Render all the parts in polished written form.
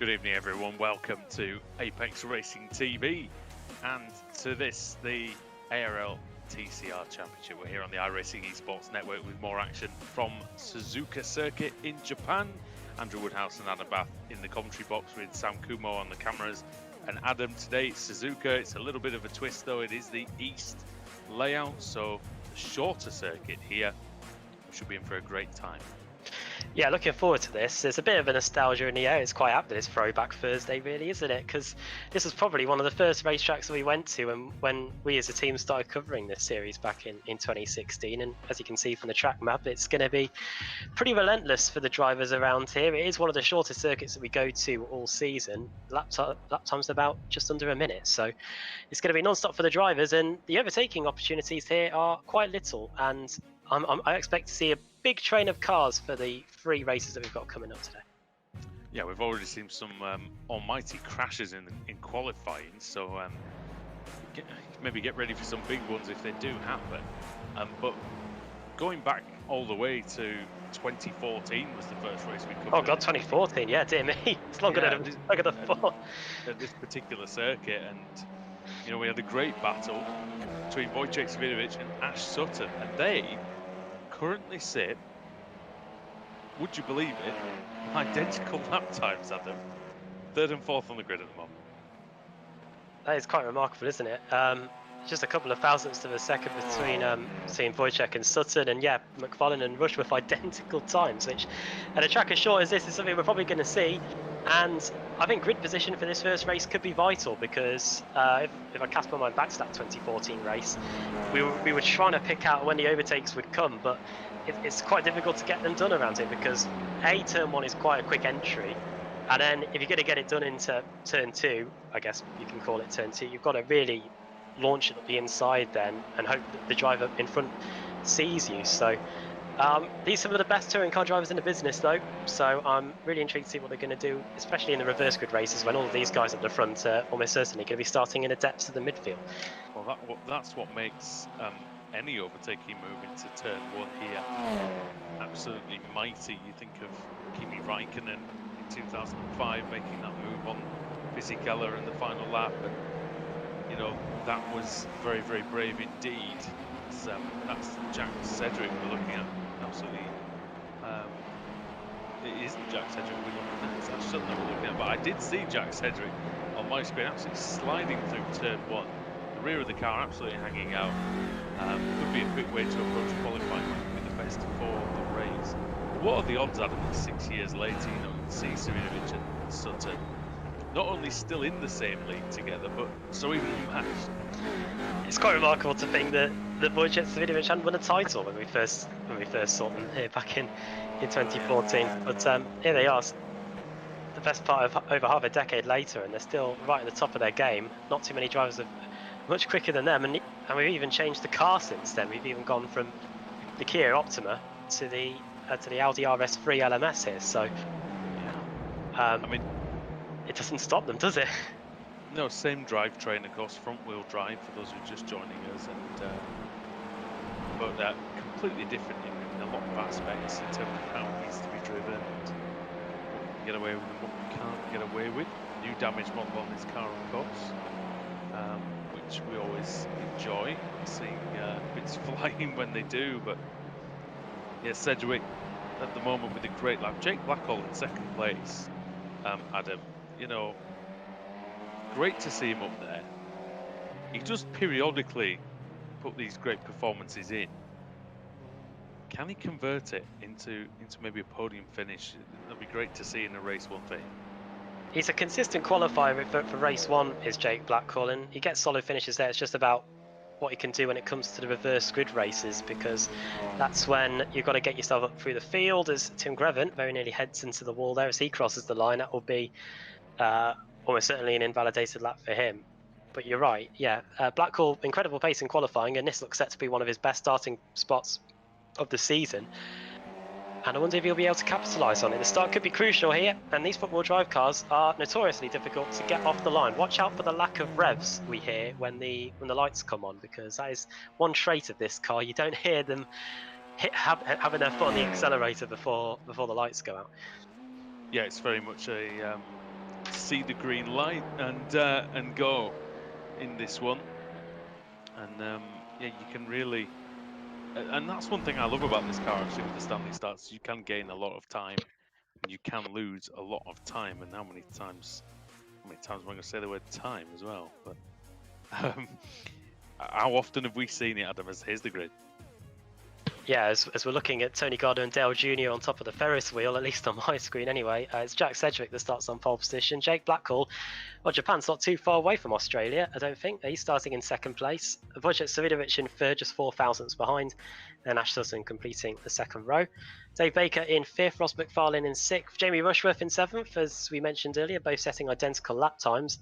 Good evening, everyone. Welcome to Apex Racing TV and to this, the ARLTC Championship. We're here on the iRacing Esports Network with more action from Suzuka circuit in Japan. Andrew Woodhouse and Adam Bath in the commentary box with Sam Kumo on the cameras. And Adam, today it's Suzuka. It's a little bit of a twist though. It is the East layout, so the shorter circuit here. We should be in for a great time. Yeah, looking forward to this. There's a bit of a nostalgia in the air. It's quite apt that it's Throwback Thursday, really, isn't it? Because this was probably one of the first racetracks that we went to when we as a team started covering this series back in 2016. And as you can see from the track map, it's going to be pretty relentless for the drivers around here. It is one of the shortest circuits that we go to all season. Lap time's about just under a minute. So it's going to be non-stop for the drivers. And the overtaking opportunities here are quite little. And I expect to see a big train of cars for the 3 races that we've got coming up today. Yeah, we've already seen some almighty crashes in qualifying, so maybe get ready for some big ones if they do happen. But going back all the way to 2014 was the first race we covered. Oh God, 2014, yeah, dear me. It's longer than I thought. At this particular circuit, and you know, we had a great battle between Wojciech Svidovic and Ash Sutton, and they currently sit, would you believe it, identical lap times, Adam. 3rd and 4th on the grid at the moment. That is quite remarkable, isn't it? Just a couple of thousandths of a second between Wojciech and Sutton, and yeah, McFarlane and Rush with identical times, which at a track as short as this is something we're probably going to see. And I think grid position for this first race could be vital, because if I cast my mind back to that 2014 race, we were trying to pick out when the overtakes would come, but it's quite difficult to get them done around here, because turn 1 is quite a quick entry, and then if you're going to get it done into turn 2, I guess you can call it turn 2, you've got to really launch it at the inside then and hope that the driver in front sees you. So these are some of the best touring car drivers in the business though, so I'm really intrigued to see what they're going to do, especially in the reverse grid races when all of these guys at the front are almost certainly going to be starting in the depths of the midfield. Well, that's what makes any overtaking move into turn 1 here absolutely mighty. You think of Kimi Räikkönen in 2005 making that move on Fisichella in the final lap, and you know, that was very, very brave indeed. That's Jack Sedgwick we're looking at. Absolutely, it isn't Jack Sedgwick we're looking at. It's Ash Sutton that we're looking at. But I did see Jack Sedgwick on my screen absolutely sliding through turn 1. The rear of the car absolutely hanging out. Could be a quick way to approach qualifying. Might be the best for the race. What are the odds, Adam, that 6 years later, you know, you can see Svidovic and Sutton not only still in the same league together, but so even matched? It's quite remarkable to think that Wojciech Svidovic hadn't won a title when we first saw them here back in 2014. But here they are, the best part of over half a decade later, and they're still right at the top of their game. Not too many drivers are much quicker than them, and we've even changed the car since then. We've even gone from the Kia Optima to the Audi RS3 LMS here. So, I mean, it doesn't stop them, does it? No, same drivetrain, of course, front-wheel drive for those who are just joining us, and but completely different in a lot of aspects in terms of how it needs to be driven, and what we can get away with and what we can't get away with. New damage model on this car, of course, which we always enjoy seeing bits flying when they do. But yeah, Sedgwick at the moment with a great lap. Jake Blackhall in 2nd place. Adam, you know, great to see him up there. He does periodically put these great performances in. Can he convert it into maybe a podium finish? That'd be great to see in a race 1 for him. He's a consistent qualifier for race 1, is Jake Blackhall, and he gets solid finishes there. It's just about what he can do when it comes to the reverse grid races, because that's when you've got to get yourself up through the field. As Tim Grevant very nearly heads into the wall there as he crosses the line, that will be almost certainly an invalidated lap for him. But you're right, yeah, Blackhall, incredible pace in qualifying, and this looks set to be one of his best starting spots of the season. And I wonder if he'll be able to capitalise on it. The start could be crucial here, and these football drive cars are notoriously difficult to get off the line. Watch out for the lack of revs we hear when the lights come on, because that is one trait of this car. You don't hear them having their foot on the accelerator before the lights go out. Yeah, it's very much a see the green light and go in this one. And yeah, you can really, and that's one thing I love about this car actually with the Stanley starts. You can gain a lot of time, and you can lose a lot of time. And how many times am I going to say the word time as well? But how often have we seen it, Adam? Here's the grid. Yeah, as we're looking at Tony Gardner and Dale Jr. on top of the Ferris wheel, at least on my screen anyway, it's Jack Sedgwick that starts on pole position. Jake Blackhall, well, Japan's not too far away from Australia, I don't think. He's starting in second place. Wojciech Savidovic in third, just 4 thousandths behind. And Ash Sutton completing the second row. Dave Baker in fifth, Ross McFarlane in sixth, Jamie Rushworth in seventh, as we mentioned earlier, both setting identical lap times.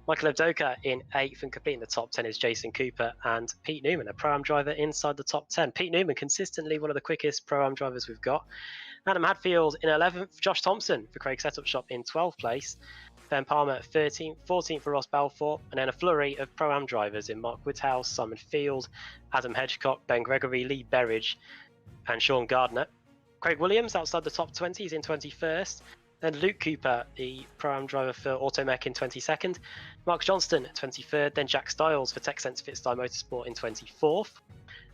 Michael Abdoka in 8th and completing the top 10 is Jason Cooper and Pete Newman, a Pro-Am driver inside the top 10. Pete Newman consistently one of the quickest Pro-Am drivers we've got. Adam Hadfield in 11th, Josh Thompson for Craig Setup Shop in 12th place. Ben Palmer 13th, 14th for Ross Balfour, and then a flurry of Pro-Am drivers in Mark Woodhouse, Simon Field, Adam Hedgecock, Ben Gregory, Lee Berridge and Sean Gardner. Craig Williams outside the top 20 is in 21st. Then Luke Cooper, the Pro-Am driver for Automech in 22nd. Mark Johnston, 23rd. Then Jack Stiles for TechSense Fitstyle Motorsport in 24th.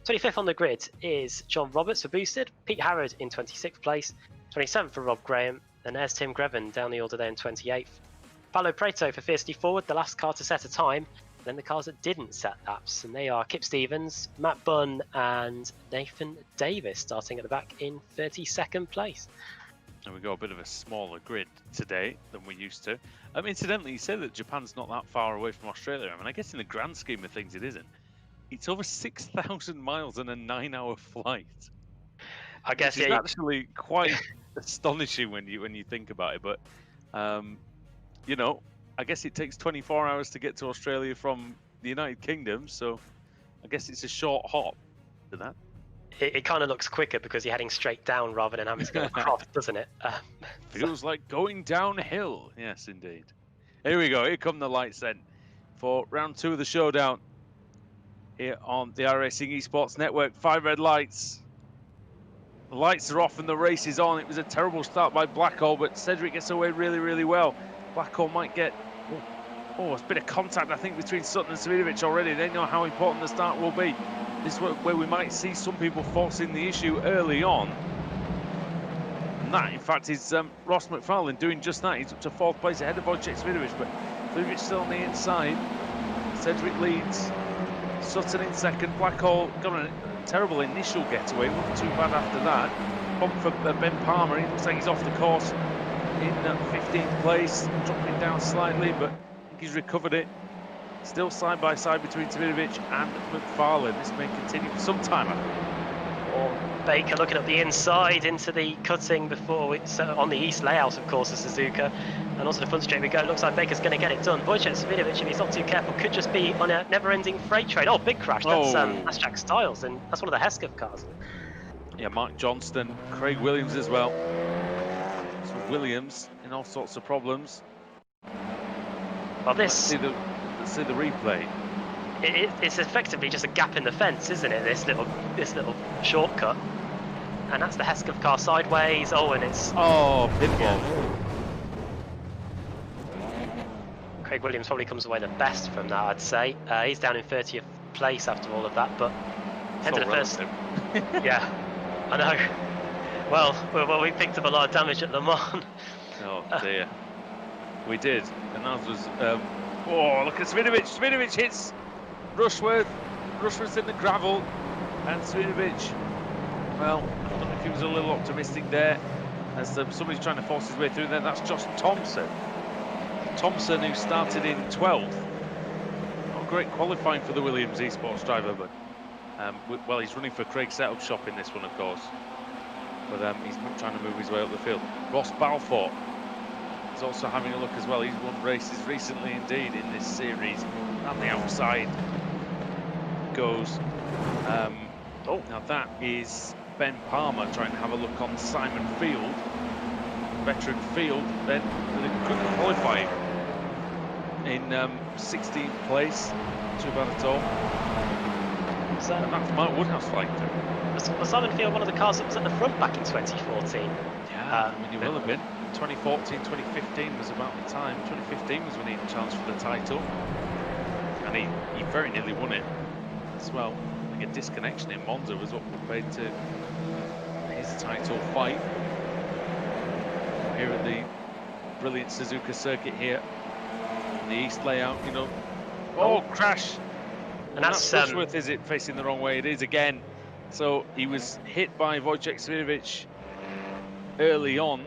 25th on the grid is John Roberts for Boosted. Pete Harrod in 26th place. 27th for Rob Graham. And there's Tim Greven down the order there in 28th. Paulo Preto for Fiercely Forward, the last car to set a time. Then the cars that didn't set laps, and they are Kip Stevens, Matt Bunn, and Nathan Davis starting at the back in 32nd place. And we got a bit of a smaller grid today than we used to. Incidentally, you said that Japan's not that far away from Australia. I guess in the grand scheme of things, it isn't. It's over 6,000 miles and a 9-hour flight. I guess it's actually quite astonishing when you think about it. But you know, I guess it takes 24 hours to get to Australia from the United Kingdom. So I guess it's a short hop to that. It kind of looks quicker because you're heading straight down rather than having to go across, doesn't it? Feels like going downhill. Yes, indeed. Here we go. Here come the lights then for round 2 of the showdown here on the iRacing Esports Network. 5 red lights. The lights are off and the race is on. It was a terrible start by Blackhall, but Cedric gets away really, really well. Blackhall might get... Oh, it's a bit of contact, I think, between Sutton and Savidovic already. They know how important the start will be. This is where we might see some people forcing the issue early on. And that, in fact, is Ross McFarlane doing just that. He's up to 4th place ahead of Wojciech Savidovic, but Savidovic still on the inside. Cedric leads. Sutton in 2nd. Blackhall got a terrible initial getaway. Wasn't too bad after that. Bump for Ben Palmer. He looks like he's off the course in 15th place. Dropping down slightly, but I think he's recovered it. Still side by side between Savidovic and McFarlane. This may continue for some time, I think. Or Baker looking up the inside into the cutting before it's on the east layout, of course, of Suzuka. And also the front straight we go. Looks like Baker's going to get it done. Wojciech Savidovic, if he's not too careful, could just be on a never-ending freight train. Oh, big crash. That's Jack Stiles, and that's one of the Hesketh cars. Yeah, Mark Johnston, Craig Williams as well. So Williams in all sorts of problems. Well, this... Let's see the replay. It's effectively just a gap in the fence, isn't it? This little shortcut, and that's the Hesketh car sideways. Oh, and it's pinball. Craig Williams probably comes away the best from that, I'd say. He's down in 30th place after all of that, but end of the first. Yeah, I know. Well, we picked up a lot of damage at Le Mans. Oh dear, we did, and that was. Oh, look at Savidovic. Savidovic hits Rushworth. Rushworth's in the gravel. And Savidovic, well, I don't know if he was a little optimistic there. As somebody's trying to force his way through there. That's Josh Thompson. Thompson, who started in 12th. Not great qualifying for the Williams Esports driver, but, well, he's running for Craig Setup Shop in this one, of course. But he's trying to move his way up the field. Ross Balfour is also having a look as well. He's won races recently indeed in this series. On the outside goes now that is Ben Palmer trying to have a look on Simon Field, veteran Field. Ben with a good qualifying in 16th place, not too bad at all. And that's Mark Woodhouse flying through. Was Simon Field one of the cars that was at the front back in 2014? Yeah, Yeah, I mean, he will have been. 2014, 2015 was about the time. 2015 was when he challenged for the title. And he very nearly won it as well. I think a disconnection in Monza was what put paid to his title fight. Here at the brilliant Suzuka circuit here. In the East layout, you know. Oh, crash! And that's Rushworth, is it, facing the wrong way? It is again. So he was hit by Wojciech Swiatovic early on,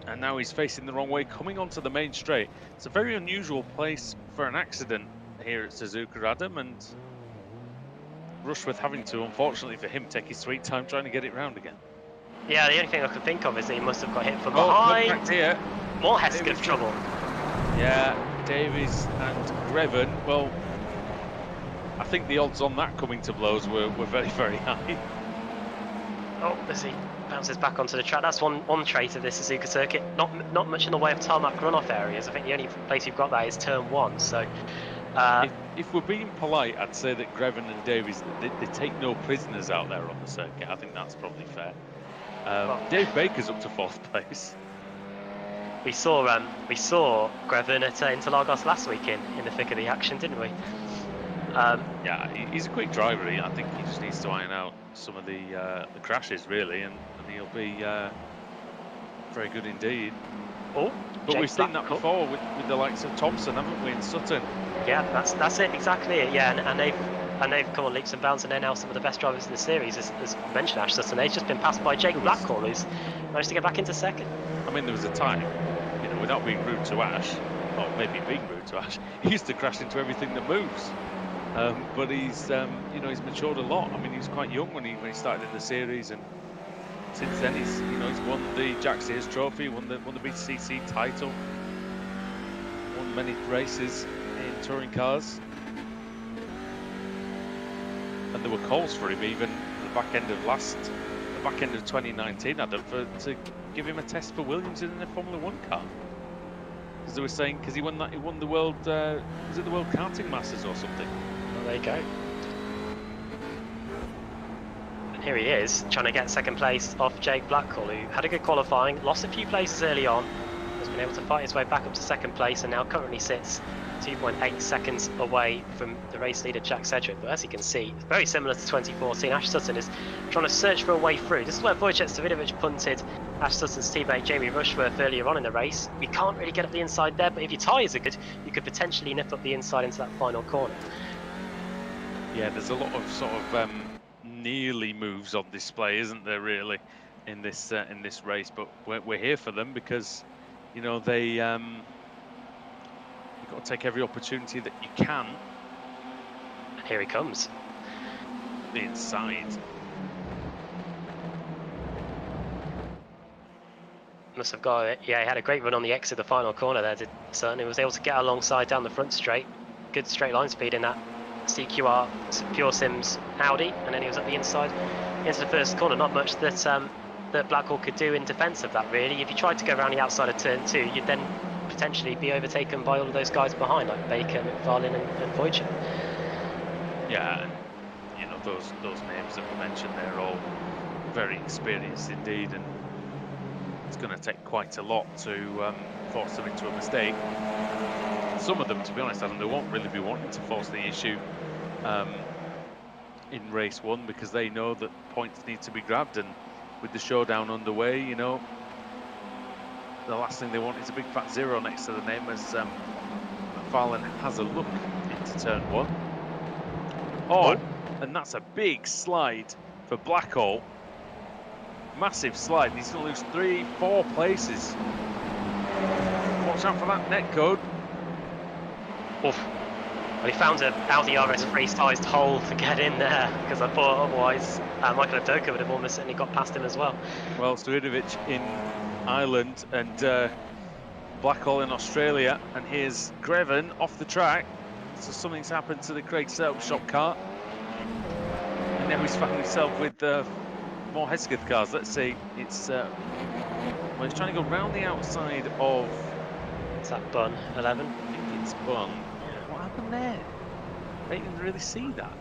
and now he's facing the wrong way, coming onto the main straight. It's a very unusual place for an accident here at Suzuka, Adam, and Rushworth having to, unfortunately for him, take his sweet time trying to get it round again. Yeah, the only thing I could think of is that he must have got hit from behind. Here. More Hesketh trouble. Yeah, Davies and Greven. Well, I think the odds on that coming to blows were very, very high. Oh, as he bounces back onto the track. That's one trait of this Suzuka circuit. Not much in the way of tarmac runoff areas. I think the only place you've got that is turn 1. So, if we're being polite, I'd say that Greven and Davies, they take no prisoners out there on the circuit. I think that's probably fair. Dave Baker's up to 4th place. We saw Greven at Interlagos last week in the thick of the action, didn't we? Yeah, he's a quick driver. I think he just needs to iron out some of the crashes, really, and he'll be very good indeed. Oh, but we've seen that before with the likes of Thompson, haven't we, in Sutton? Yeah, that's it, exactly it. Yeah, and they've come on leaps and bounds, and they're now some of the best drivers in the series, as mentioned, Ash Sutton. They've just been passed by Jake Blackhall, who's managed to get back into 2nd. I mean, there was a time, you know, without being rude to Ash, or maybe being rude to Ash, he used to crash into everything that moves. But he's, you know, he's matured a lot. I mean, he was quite young when he started in the series, and since then he's won the Jack Sears Trophy, won the BTCC title, won many races in touring cars, and there were calls for him even at the back end of 2019, Adam, to give him a test for Williams in a Formula 1 car. Because they were saying, because he won the world, was it the World Karting Masters or something? Well, there you go. And here he is, trying to get 2nd place off Jake Blackhall, who had a good qualifying, lost a few places early on, has been able to fight his way back up to 2nd place, and now currently sits 2.8 seconds away from the race leader Jack Sedgwick. But as you can see, it's very similar to 2014. Ash Sutton is trying to search for a way through. This is where Wojciech Swiatovic punted Ash Sutton's teammate Jamie Rushworth earlier on in the race. You can't really get up the inside there, but if your tyres are good, you could potentially nip up the inside into that final corner. Yeah, there's a lot of sort of nearly moves on display, isn't there, really, in this race? But we're here for them because, you know, they you've got to take every opportunity that you can. And here he comes. The inside. Must have got it. Yeah, he had a great run on the exit of the final corner there. Certainly was able to get alongside down the front straight. Good straight line speed in that CQR Pure Sims Audi, and then he was at the inside into the first corner. Not much that Blackhall could do in defence of that, really. If you tried to go around the outside of turn 2, you'd then potentially be overtaken by all of those guys behind, like Baker, McFarlane and Wojciech. Yeah, and you know, those names that we mentioned, they're all very experienced indeed, and it's going to take quite a lot to force them into a mistake. Some of them, to be honest, Adam, they won't really be wanting to force the issue in race 1, because they know that points need to be grabbed, and with the showdown underway, you know, the last thing they want is a big fat 0 next to the name, as McFarlane has a look into turn 1. Oh, and that's a big slide for Blackhall. Massive slide. He's going to lose 3-4 places. Watch out for that net code. Oof. Well, he found an Audi RS3 sized hole to get in there, because I thought otherwise Michael Adoka would have almost certainly got past him as well. Well, Swiatovic in Ireland and Blackhall in Australia, and here's Greven off the track. So something's happened to the Craig Setup Shop car, and now he's found himself with more Hesketh cars. Let's see, it's well, he's trying to go round the outside of. Is that Bun 11? I think it's Bun. What happened there? I didn't really see that.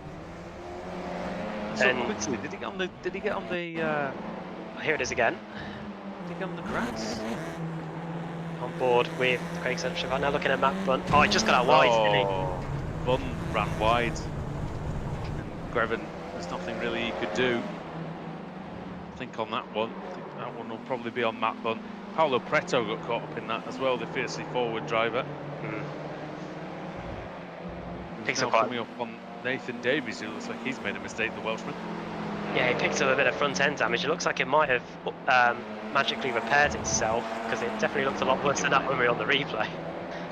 So quickly, did he get on the? Here it is again. Did he get on the grass? On board with Craig Central. Now looking at Matt Bunn. Oh, he just got out wide, didn't he? Bunn ran wide. And Grevin, there's nothing really he could do. I think on that one. I think that one will probably be on Matt Bunn. Paolo Preto got caught up in that as well, the fiercely forward driver. He's now coming up on Nathan Davies, who looks like he's made a mistake, the Welshman. Yeah, he picked up a bit of front end damage. It looks like it might have magically repaired itself, because it definitely looked a lot worse than that when we were on the replay.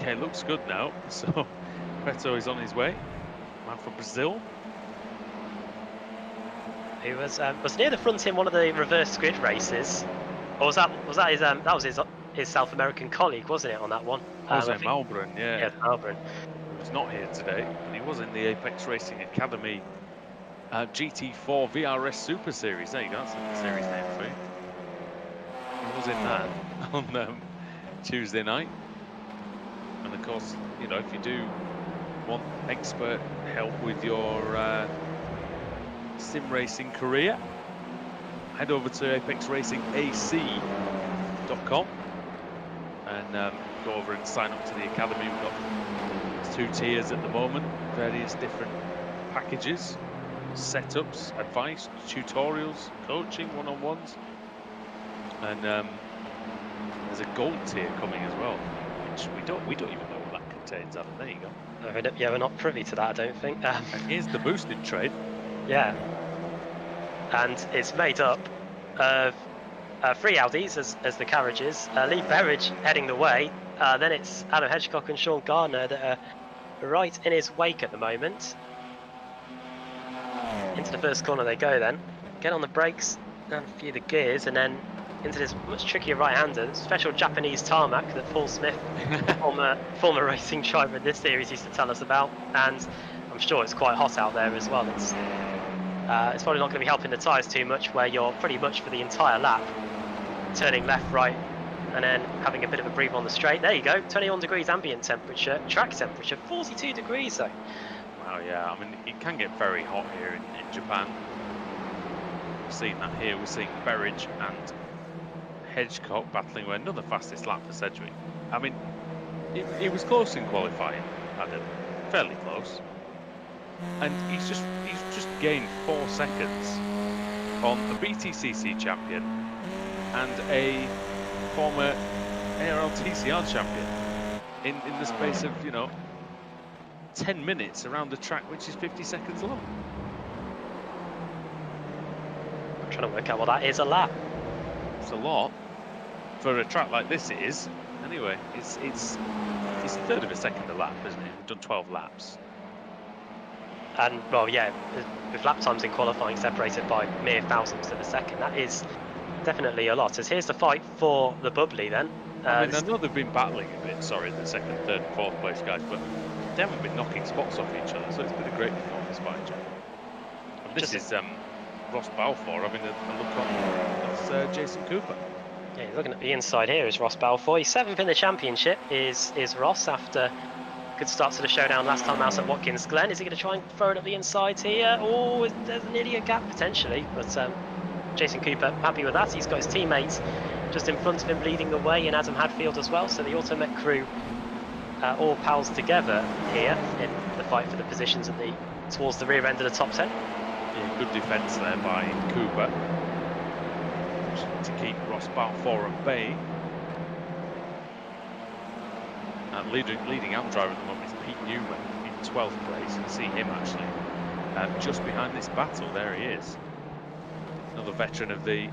Yeah, it looks good now. So Preto is on his way. Man from Brazil. He was near the front in one of the reverse grid races. Or was that his South American colleague, wasn't it, on that one? Was it Malbran? Yeah. Yeah, Malbran. He's not here today, and he was in the Apex Racing Academy GT4 VRS Super Series. There you go, that's a series name for you. He was in that on Tuesday night. And of course, you know, if you do want expert help with your sim racing career, head over to apexracingac.com and go over and sign up to the academy. We've got 2 tiers at the moment, various different packages, setups, advice, tutorials, coaching, one-on-ones, and there's a gold tier coming as well, which we don't even know what that contains. Adam, there you go. Yeah, we're not privy to that, I don't think. And here's the boosted trade. Yeah, and it's made up of 3 Audis as the carriages, Lee Berridge heading the way, then it's Adam Hedgecock and Sean Gardner that are right in his wake at the moment. Into the first corner they go then, get on the brakes, down a few of the gears, and then into this much trickier right-hander, special Japanese tarmac that Paul Smith, former racing driver in this series, used to tell us about, and I'm sure it's quite hot out there as well. It's probably not going to be helping the tyres too much, where you're pretty much for the entire lap turning left, right, and then having a bit of a breather on the straight. There you go, 21 degrees ambient temperature, track temperature 42 degrees though. Wow, yeah, I mean, it can get very hot here in Japan. We're seeing that here. We're seeing Berridge and Hedgecock battling away. Another fastest lap for Sedgwick. I mean, it was close in qualifying, Adam, fairly close. And he's just gained 4 seconds on a BTCC champion and a former ARLTC champion in the space of, you know, 10 minutes around the track, which is 50 seconds long. I'm trying to work out what that is a lap. It's a lot for a track like this. It is. Anyway, it's a third of a second a lap, isn't it? We've done 12 laps. And well, yeah, with lap times in qualifying separated by mere thousandths of a second, that is definitely a lot. As here's the fight for the bubbly then. I mean, I know they've been battling a bit, sorry, the 2nd, 3rd, 4th place guys, but they haven't been knocking spots off each other, so it's been a great performance by each other. And this is Ross Balfour having a look on. That's Jason Cooper. Yeah, he's looking at the inside here is Ross Balfour. He's 7th in the championship, is Ross, after good start to the showdown last time out at Watkins Glen. Is he going to try and throw it up the inside here? Oh, there's nearly a gap potentially, but Jason Cooper happy with that. He's got his teammates just in front of him leading the way, and Adam Hadfield as well, so the Automech crew all pals together here in the fight for the positions towards the rear end of the top 10. Yeah, good defence there by Cooper to keep Ross Balfour at bay. And leading AMP driver at the moment is Pete Newman in 12th place. You can see him actually just behind this battle. There he is. Another veteran of the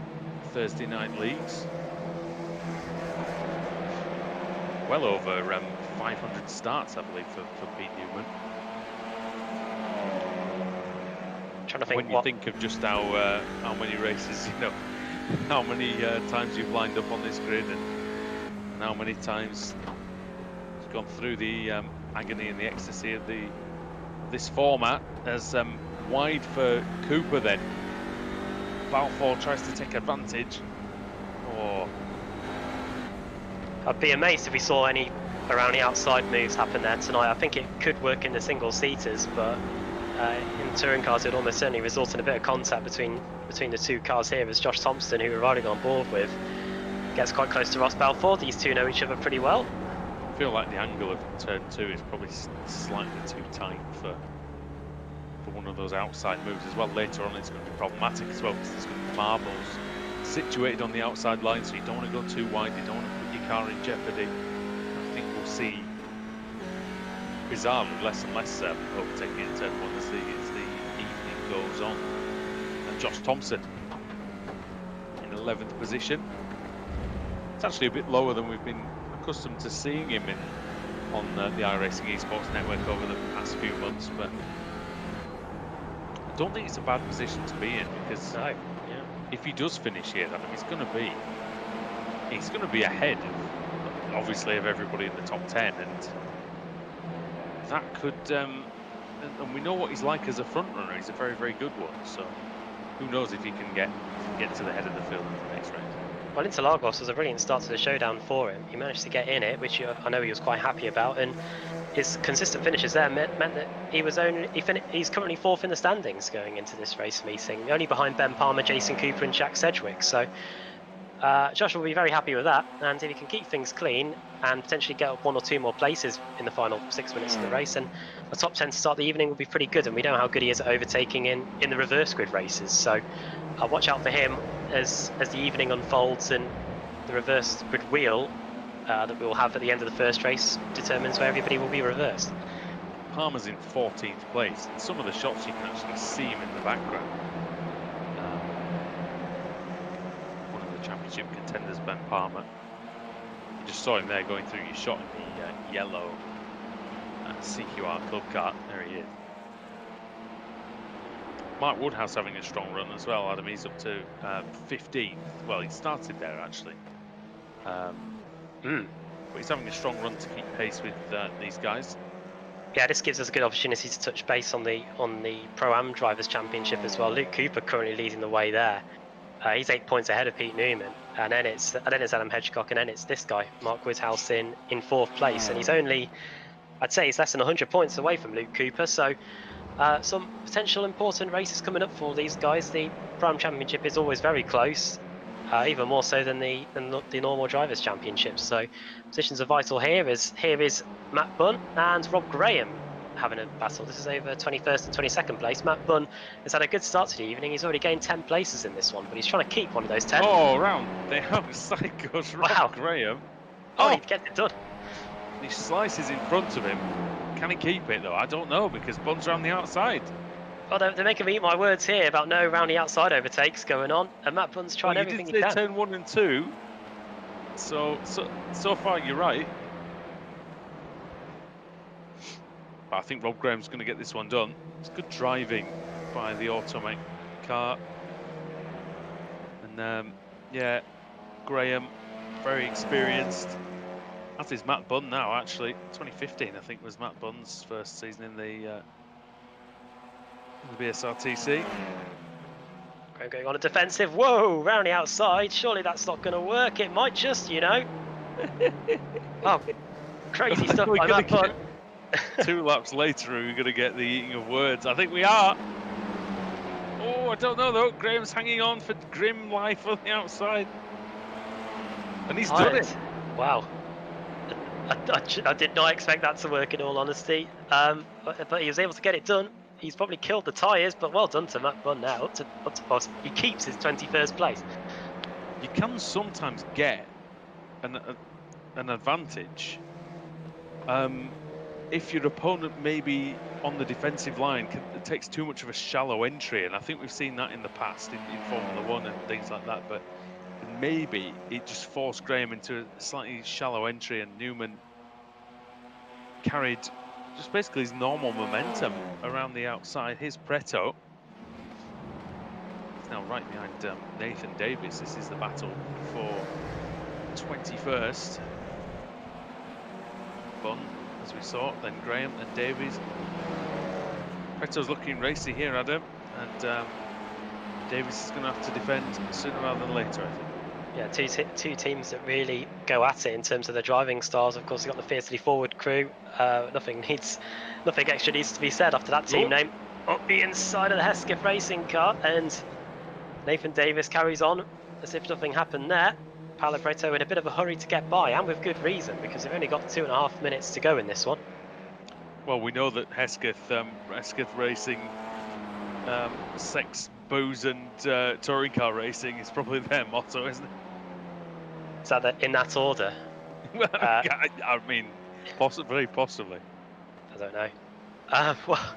Thursday night leagues. Well over 500 starts, I believe, for Pete Newman. I'm trying to think when you think of just how many races, you know, how many times you've lined up on this grid, and how many times you've gone through the agony and the ecstasy of this format. As wide for Cooper then. Balfour tries to take advantage. Oh. I'd be amazed if we saw any around the outside moves happen there tonight. I think it could work in the single-seaters, but in touring cars it would almost certainly result in a bit of contact between the 2 cars here, as Josh Thompson, who we're riding on board with, Gets quite close to Ross Balfour. These two know each other pretty well. I feel like the angle of turn 2 is probably slightly too tight for one of those outside moves as well. Later on it's going to be problematic as well, because there's going to be marbles situated on the outside line, so you don't want to go too wide, you don't want to put your car in jeopardy. I think we'll see, bizarrely, less and less overtaking in turn 1 as the evening goes on. And Josh Thompson in 11th position. It's actually a bit lower than we've been accustomed to seeing him in on the iRacing Esports Network over the past few months, but I don't think it's a bad position to be in, because if he does finish here, I mean, he's going to be ahead of, obviously, of everybody in the top 10, and that could and we know what he's like as a front runner. He's a very, very good one, so who knows if he can get to the head of the field in the next race. Well, Interlagos was a brilliant start to the showdown for him. He managed to get in it, which I know he was quite happy about, and his consistent finishes there meant that he's currently 4th in the standings going into this race meeting, only behind Ben Palmer, Jason Cooper and Jack Sedgwick. So Josh will be very happy with that, and if he can keep things clean and potentially get up 1 or 2 more places in the final 6 minutes of the race, and a top 10 to start the evening will be pretty good. And we know how good he is at overtaking in the reverse grid races, so watch out for him as the evening unfolds, and the reverse grid wheel that we will have at the end of the first race determines where everybody will be reversed. Palmer's in 14th place, and some of the shots you can actually see him in the background. One of the championship contenders, Ben Palmer. You just saw him there going through your shot in the yellow CQR club car. There he is. Mark Woodhouse having a strong run as well, Adam. He's up to 15th. Well, he started there actually. But he's having a strong run to keep pace with these guys. Yeah, this gives us a good opportunity to touch base on the Pro-Am Drivers' Championship as well. Luke Cooper currently leading the way there. He's 8 points ahead of Pete Newman, and then it's Adam Hedgecock, and then it's this guy, Mark Woodhouse, in 4th place, and he's only, I'd say, he's less than 100 points away from Luke Cooper. So some potential important races coming up for these guys. The Pro-Am Championship is always very close, even more so than the normal Drivers' Championships. So positions are vital here. Here is Matt Bunn and Rob Graham having a battle. This is over 21st and 22nd place. Matt Bunn has had a good start to the evening. He's already gained 10 places in this one, but he's trying to keep one of those 10. Oh, round the outside goes Rob Graham. Oh, he gets it done. He slices in front of him. Can he keep it though? I don't know, because Bunn's around the outside. Oh, they're making me eat my words here about no round the outside overtakes going on, and Matt Bunn's trying everything he can. Turn 1 and 2. So far you're right. But I think Rob Graham's going to get this one done. It's good driving by the Automech car. And yeah, Graham, very experienced. As is Matt Bunn now, actually. 2015, I think, was Matt Bunn's first season in the BSRTC. Graham going on a defensive. Whoa, round the outside. Surely that's not going to work. It might just, you know. Oh, crazy stuff by Matt Bunn. 2 laps later, we're going to get the eating of words. I think we are. Oh, I don't know though. Graham's hanging on for grim life on the outside, and he's done it. Wow. I did not expect that to work, in all honesty. But he was able to get it done. He's probably killed the tyres, but well done to Matt Bunn now. Up to he keeps his 21st place. You can sometimes get an advantage if your opponent maybe on the defensive line takes too much of a shallow entry, and I think we've seen that in the past in Formula 1 and things like that. But maybe it just forced Graham into a slightly shallow entry, and Newman carried just basically his normal momentum around the outside. Here's Preto. He's now right behind Nathan Davis. This is the battle for 21st. Bunn, as we saw, then Graham, then Davies. Preto's looking racy here, Adam, and Davies is going to have to defend sooner rather than later, I think. Yeah, two teams that really go at it in terms of their driving styles. Of course, you've got the fiercely forward crew. Nothing extra needs to be said after that team name. Up the inside of the Hesketh racing car, and Nathan Davis carries on as if nothing happened there. Paolo Preto in a bit of a hurry to get by, and with good reason, because they've only got 2.5 minutes to go in this one. Well, we know that Hesketh Racing, sex, booze and touring car racing is probably their motto, isn't it? Is that in that order? I mean, very possibly. I don't know. Well,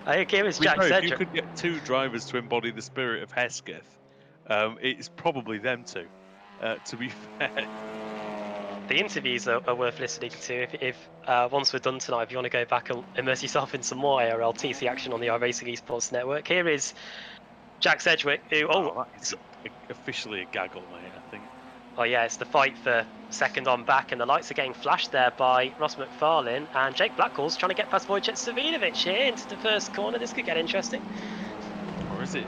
I think here is Jack If you Sedgwick. could get 2 drivers to embody the spirit of Hesketh, it's probably them two, to be fair. The interviews are worth listening to. If once we're done tonight, if you want to go back and immerse yourself in some more ARLTC action on the iRacing Esports Network, here is Jack Sedgwick, who That is officially a gaggle, mate, I think. Oh yeah, it's the fight for second on back, and the lights are getting flashed there by Ross McFarlane, and Jake Blackwell's trying to get past Wojciech Savinovic here into the first corner. This could get interesting. Or is it?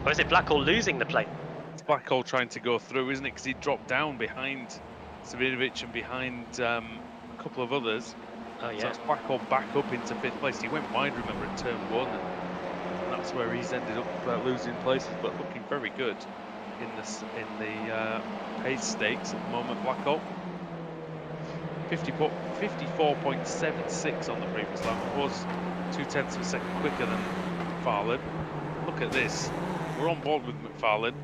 Or is it Blackwell losing the plate? It's Blackwell trying to go through, isn't it? Because he dropped down behind Savinovic and behind a couple of others. Oh yeah. So it's Blackwell back up into 5th place. He went wide, remember, in turn 1, and that's where he's ended up losing places, but looking very good in the pace stakes at the moment. Blackwell 54.76 on the previous lap. It was 0.2 of a second quicker than McFarlane. Look at this. We're on board with McFarlane.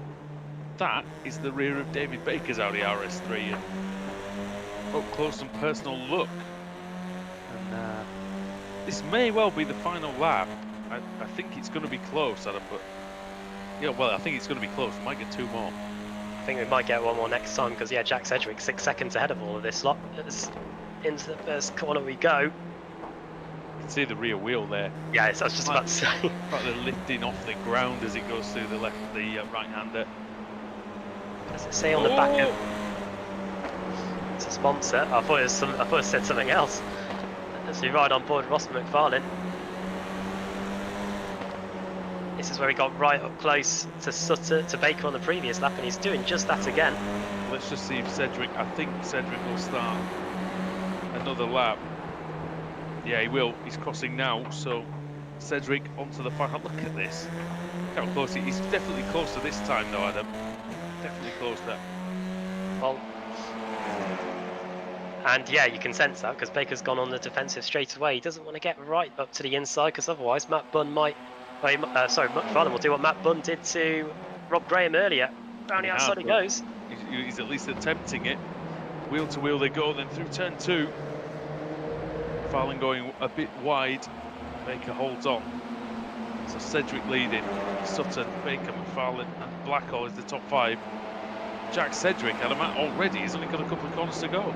That is the rear of David Baker's Audi RS3, and up close and personal look. And this may well be the final lap. I think it's going to be close, Adam, but yeah, well, I think it's going to be close. We might get 2 more. I think we might get 1 more next time, because yeah, Jack Sedgwick 6 seconds ahead of all of this lot. Into the first corner we go. You can see the rear wheel there. Yeah, I was just about to say. Like they're lifting off the ground as it goes through the right-hander. Does it say on the back end? It's a sponsor. I thought it said something else. As we ride on board Ross McFarlane. This is where he got right up close to Baker on the previous lap, and he's doing just that again. Let's just see if I think Sedgwick will start another lap. Yeah, he will. He's crossing now, so Sedgwick onto the final. Look at this. Look how close he's definitely closer this time, though, Adam. Definitely closer. Well, and yeah, you can sense that, because Baker's gone on the defensive straight away. He doesn't want to get right up to the inside, because otherwise Matt Bunn might. McFarlane will do what Matt Bunn did to Rob Graham earlier. Round the outside he goes. He's at least attempting it. Wheel to wheel they go, then through turn 2. McFarlane going a bit wide. Baker holds on. So Sedgwick leading. Sutton, Baker, McFarlane, and Blackwell is the top 5. Jack Sedgwick, Adam, already he's only got a couple of corners to go.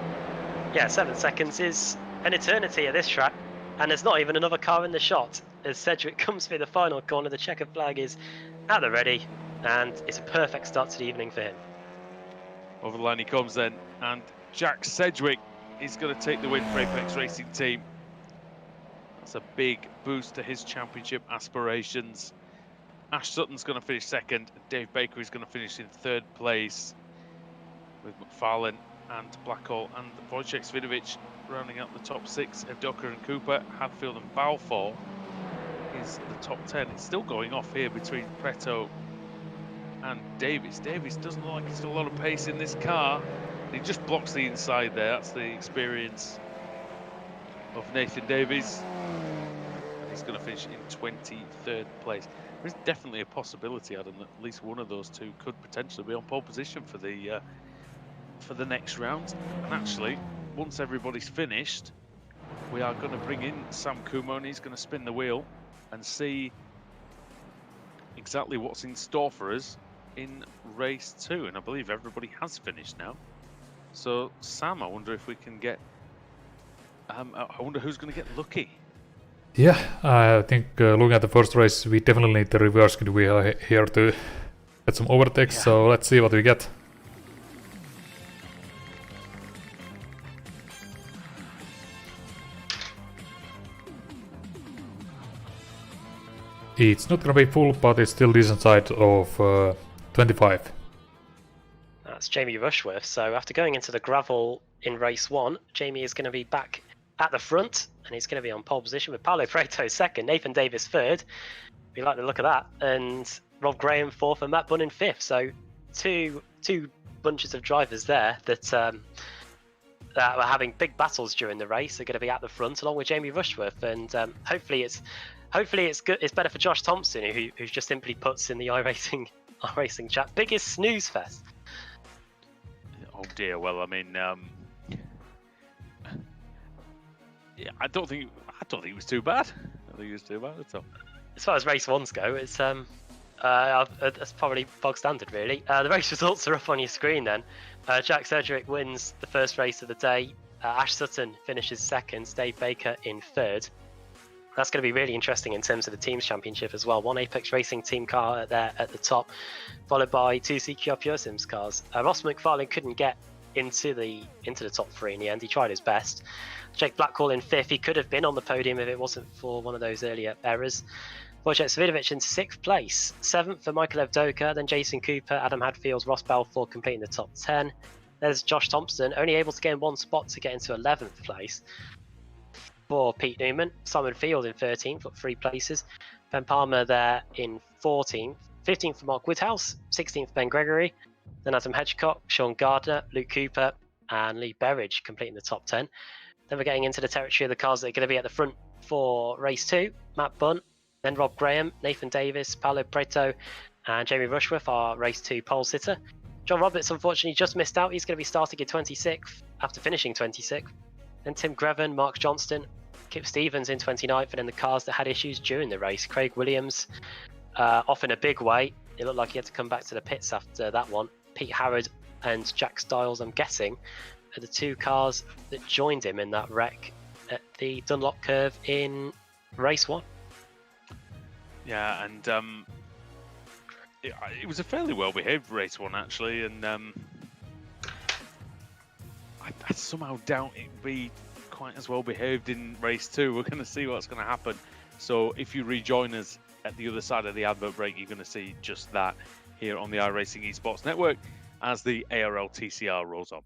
Yeah, 7 seconds is an eternity at this track, and there's not even another car in the shot. As Sedgwick comes through the final corner, the checkered flag is at the ready, and it's a perfect start to the evening for him. Over the line he comes then, and Jack Sedgwick is going to take the win for Apex Racing Team. That's a big boost to his championship aspirations. Ash Sutton's going to finish 2nd, and Dave Baker is going to finish in 3rd place, with McFarlane and Blackwell and Wojciech Savinovic rounding out the top 6. Evdoka and Cooper, Hadfield and Balfour is the top 10. It's still going off here between Preto and Davis. Davis doesn't look like he's got a lot of pace in this car. He just blocks the inside there. That's the experience of Nathan Davies. And he's going to finish in 23rd place. There's definitely a possibility, Adam, that at least one of those two could potentially be on pole position for the next round. And actually, once everybody's finished, we are going to bring in Sam Kumon. He's going to spin the wheel and see exactly what's in store for us in race 2. And I believe everybody has finished now. So Sam, I wonder if we can get I wonder who's going to get lucky. Yeah, I think looking at the first race, we definitely need the reverse grid. We are here to get some overtakes, so let's see what we get. It's not gonna be full, but it's still decent side of 25. That's Jamie Rushworth. So after going into the gravel in race 1, Jamie is going to be back at the front, and he's going to be on pole position with Paolo Preto 2nd, Nathan Davis 3rd. We like the look of that, and Rob Graham 4th and Matt Bunn in 5th. So two bunches of drivers there that that were having big battles during the race are going to be at the front, along with Jamie Rushworth, and hopefully it's good. It's better for Josh Thompson, who just simply puts in the iRacing chat biggest snooze fest. Oh dear. Well, I mean, yeah, I don't think it was too bad. I don't think it was too bad at all. As far as race ones go, it's that's probably bog standard, really. The race results are up on your screen then. Jack Sedgwick wins the first race of the day. Ash Sutton finishes second. Dave Baker in third. That's going to be really interesting in terms of the teams championship as well. One Apex Racing team car there at the top, followed by two CQR Pure Sims cars. Ross McFarlane couldn't get into the top three in the end. He tried his best. Jake Blackwell in fifth. He could have been on the podium if it wasn't for one of those earlier errors. Wojciech Svidovic in sixth place. Seventh for Michael Evdoka, then Jason Cooper, Adam Hadfield, Ross Balfour completing the top 10. There's Josh Thompson, only able to gain one spot to get into 11th place. For Pete Newman, Simon Field in 13th, up 3 places. Ben Palmer there in 14th. 15th for Mark Woodhouse, 16th for Ben Gregory. Then Adam Hedgecock, Sean Gardner, Luke Cooper, and Lee Berridge completing the top 10. Then we're getting into the territory of the cars that are going to be at the front for race 2. Matt Bunt, then Rob Graham, Nathan Davis, Paolo Preto, and Jamie Rushworth, our race 2 pole sitter. John Roberts unfortunately just missed out. He's going to be starting in 26th after finishing 26th. Then Tim Greven, Mark Johnston, Kip Stevens in 29th, and then the cars that had issues during the race. Craig Williams off in a big way. It looked like he had to come back to the pits after that one. Pete Harrod and Jack Stiles, I'm guessing, are the 2 cars that joined him in that wreck at the Dunlop curve in race 1. Yeah, and it was a fairly well-behaved race 1 actually, and I somehow doubt it would be quite as well-behaved in race 2. We're going to see what's going to happen. So if you rejoin us at the other side of the advert break, you're going to see just that here on the iRacing Esports Network as the ARLTCR rolls on.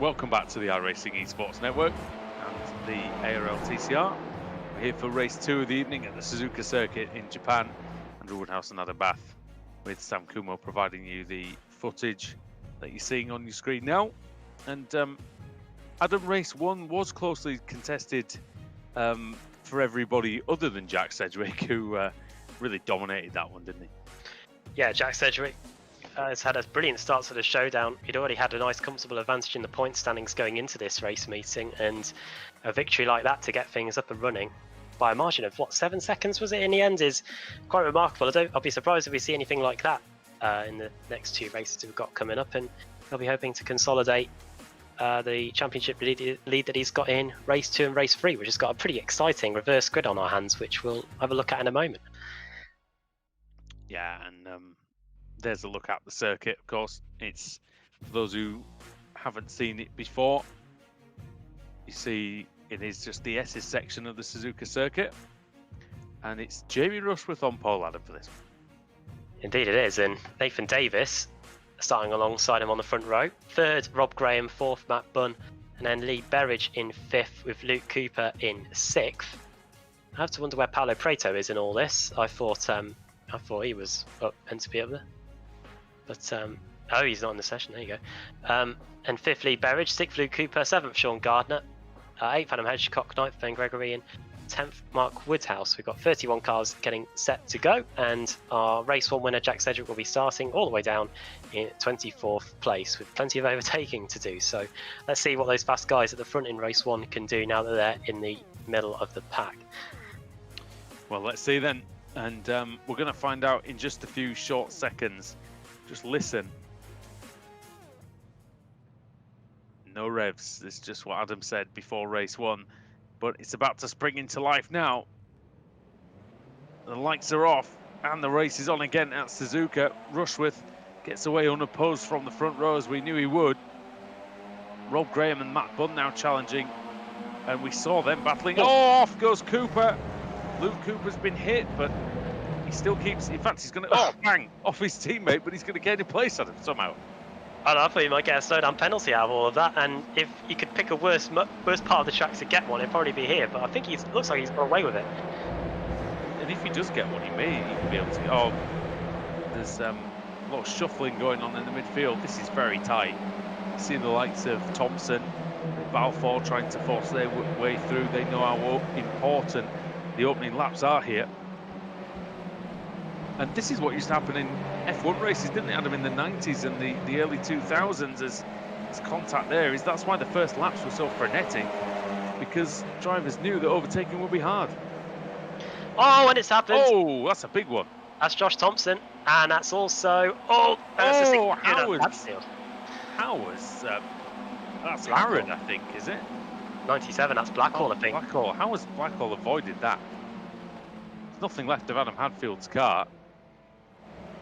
Welcome back to the iRacing Esports Network and the ARLTCR. We're here for race 2 of the evening at the Suzuka circuit in Japan, Andrew Woodhouse and Adam Bath, with Sam Kumo providing you the footage that you're seeing on your screen now. And Adam, race 1 was closely contested for everybody other than Jack Sedgwick, who really dominated that one, didn't he? Yeah, Jack Sedgwick has had a brilliant start to the showdown. He'd already had a nice comfortable advantage in the point standings going into this race meeting, and a victory like that to get things up and running by a margin of, what, 7 seconds was it in the end, is quite remarkable. I'll be surprised if we see anything like that in the next 2 races we've got coming up, and he'll be hoping to consolidate the championship lead that he's got in race 2 and race 3, which has got a pretty exciting reverse grid on our hands, which we'll have a look at in a moment. Yeah, and there's a look at the circuit, of course. It's, for those who haven't seen it before, you see it is just the S's section of the Suzuka circuit, and it's Jamie Rushworth on pole, Adam, for this. Indeed it is, and Nathan Davis starting alongside him on the front row. 3rd, Rob Graham. 4th, Matt Bunn. And then Lee Berridge in 5th, with Luke Cooper in 6th. I have to wonder where Paolo Preto is in all this. I thought he was meant to be up there. But, oh, he's not in the session. There you go. And 5th, Lee Berridge. 6th, Luke Cooper. 7th, Sean Gardner. 8th, Adam Hedgecock. 9th, Ben Gregory. And 10th, Mark Woodhouse. We've got 31 cars getting set to go, and our race 1 winner Jack Sedgwick will be starting all the way down in 24th place with plenty of overtaking to do. So let's see what those fast guys at the front in race 1 can do now that they're in the middle of the pack. Well, let's see then, and we're going to find out in just a few short seconds. Just listen. No revs. It's just what Adam said before race 1. But it's about to spring into life now. The lights are off and the race is on again at Suzuka. Rushworth gets away unopposed from the front row, as we knew he would. Rob Graham and Matt Bunn now challenging, and we saw them battling. Oh, off goes Cooper. Luke Cooper's been hit, but he still keeps, in fact, he's going to, bang, off his teammate, but he's going to gain a place on him somehow. I thought you might get a slowdown penalty out of all of that, and if you could pick a worst part of the track to get one, it'd probably be here. But I think looks like he's got away with it. And if he does get one, he may be able to. Oh, there's a lot of shuffling going on in the midfield. This is very tight. See the likes of Thompson, Balfour trying to force their way through. They know how important the opening laps are here. And this is what used to happen in F1 races, didn't it, Adam, in the 90s and the early 2000s, as contact there is. That's why the first laps were so frenetic, because drivers knew that overtaking would be hard. Oh, and it's happened. Oh, that's a big one. That's Josh Thompson, and that's also that's Aaron, I think, is it? 97. That's Blackhall, I think. Blackhall. How has Blackhall avoided that? There's nothing left of Adam Hadfield's car.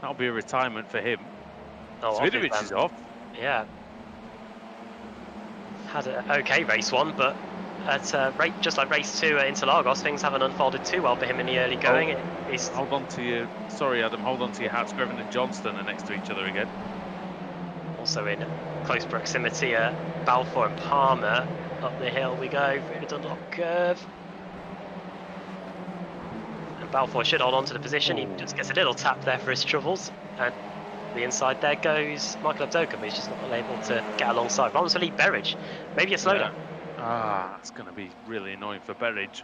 That'll be a retirement for him. Svidovic is off. Yeah. Had an okay race 1, but at just like race 2 at Interlagos, things haven't unfolded too well for him in the early going. Hold on to your, sorry Adam, hold on to your hats. Grevin and Johnston are next to each other again. Also in close proximity, Balfour and Palmer. Up the hill we go, through the Dunlop curve. Balfour should hold on to the position. He just gets a little tap there for his troubles, and the inside there goes Michael Abdoka, but he's just not able to get alongside. Runs for Lee Berridge. Maybe a slowdown. That's going to be really annoying for Berridge.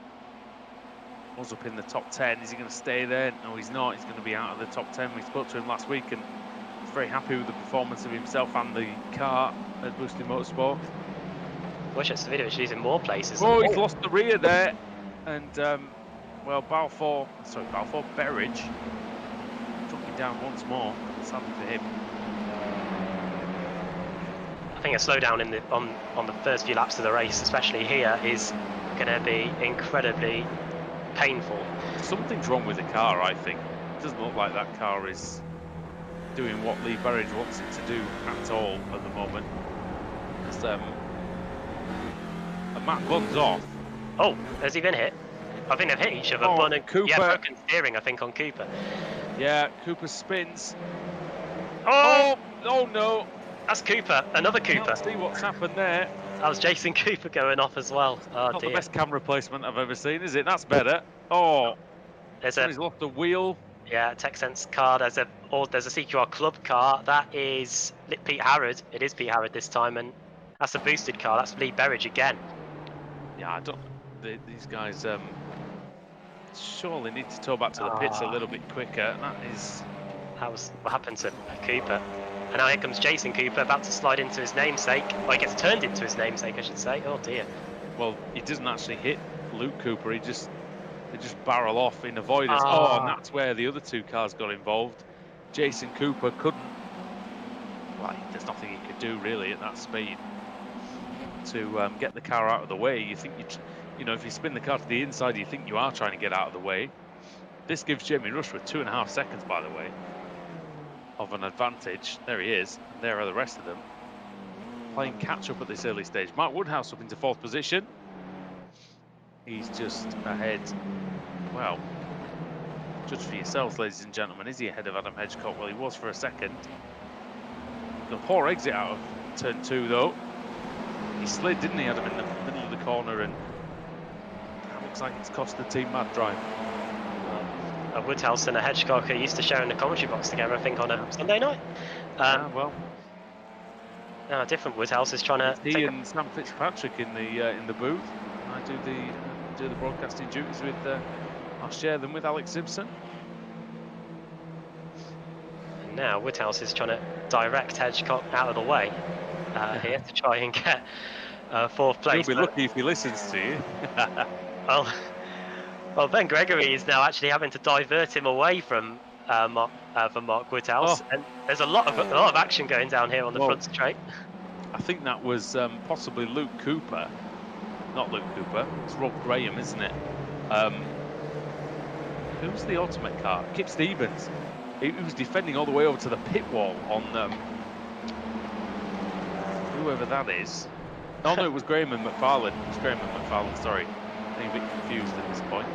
Was up in the top 10. Is he going to stay there? No, he's not. He's going to be out of the top 10. We spoke to him last week, and he's very happy with the performance of himself and the car at Boosting Motorsport. Wish that Svidovic is in more places. Oh, he's lost the rear there, and well, Berridge dropping down once more. Sadly for him. I think a slowdown on the first few laps of the race, especially here, is going to be incredibly painful. Something's wrong with the car, I think. It doesn't look like that car is doing what Lee Berridge wants it to do at all at the moment. It's, and Matt Bunn's off. Oh, has he been hit? I think they've hit each other. Bunn and Cooper. Yeah, broken steering, I think, on Cooper. Yeah, Cooper spins. Oh no. That's Cooper, another Cooper. Can't see what's happened there. That was Jason Cooper going off as well. Oh Not dear. the best camera placement I've ever seen, is it? That's better. Oh, somebody's lost a wheel. Yeah, TechSense car. There's a CQR Club car. That is Pete Harrod. It is Pete Harrod this time, and that's a boosted car. That's Lee Berridge again. Yeah, I don't. These guys surely need to tow back to the pits a little bit quicker. That was what happened to Cooper. And now here comes Jason Cooper, about to slide into his namesake. Or he gets turned into his namesake, I should say. Oh dear. Well, he doesn't actually hit Luke Cooper. They just barrel off in avoidance. Oh, and that's where the other two cars got involved. Jason Cooper couldn't. Well, there's nothing he could do really at that speed to get the car out of the way. You think you know, if you spin the car to the inside, you think you are trying to get out of the way. This gives Jamie Rushworth 2.5 seconds, by the way, of an advantage. There he is, and there are the rest of them playing catch up at this early stage. Mark Woodhouse up into 4th position. He's just ahead. Well, judge for yourselves, ladies and gentlemen. Is he ahead of Adam Hedgecock? Well, he was for a second. The poor exit out of turn 2, though. He slid, didn't he, Adam, in the middle of the corner, and that looks like it's cost the team Mad Drive. Woodhouse and a Hedgecock are used to sharing the commentary box together, I think, on a Sunday night. Well, now a different Woodhouse is trying to. He and Sam Fitzpatrick in the booth. I do the broadcasting duties with. I'll share them with Alex Simpson. And now Woodhouse is trying to direct Hedgecock out of the way here to try and get 4th place. He'll be lucky if he listens to you. Well, Ben Gregory is now actually having to divert him away from Mark Woodhouse, and there's a lot of action going down here on the front straight. I think that was possibly Luke Cooper, not Luke Cooper. It's Rob Graham, isn't it? Who's the ultimate car? Kip Stevens. He was defending all the way over to the pit wall on whoever that is. Oh no, it was Graham and McFarlane. It was Graham and McFarlane. Sorry. I'm a bit confused at this point.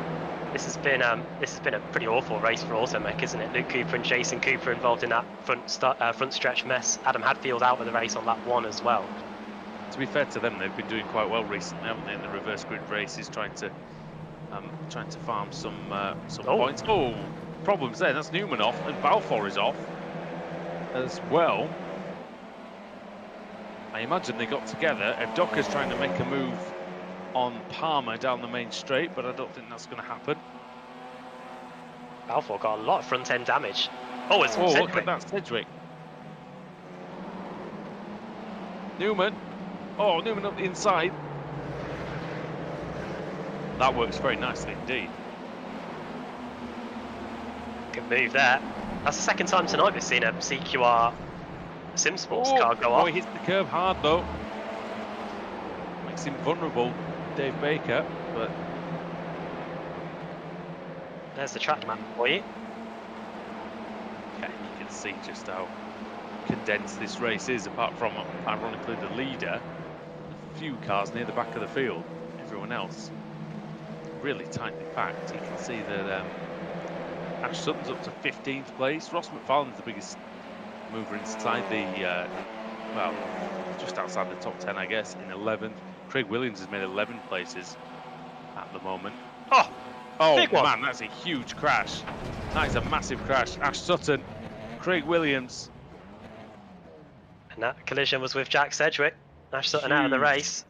This has been a pretty awful race for Automech, isn't it? Luke Cooper and Jason Cooper involved in that front stretch mess. Adam Hadfield out of the race on lap 1 as well. To be fair to them, they've been doing quite well recently, haven't they? In the reverse grid races, trying to farm some points. Oh, problems there. That's Newman off, and Balfour is off as well. I imagine they got together. Evdoka's trying to make a move on Palmer down the main straight, but I don't think that's going to happen. Balfour got a lot of front end damage. Oh, it's Sedgwick. Look at that, Sedgwick. Newman. Oh, Newman up the inside. That works very nicely indeed. Good move there. That's the second time tonight we've seen a CQR Sim Sports car go off. He hits the curb hard though. Makes him vulnerable, Dave Baker, but there's the track map for you. Yeah, you can see just how condensed this race is, apart from, ironically, the leader. A few cars near the back of the field. Everyone else really tightly packed. You can see that Ash Sutton's up to 15th place. Ross McFarlane's the biggest mover inside the, well, just outside the top 10, I guess, in 11th. Craig Williams has made 11 places at the moment. Oh man, that's a huge crash. That is a massive crash. Ash Sutton, Craig Williams. And that collision was with Jack Sedgwick. Ash Sutton out of the race.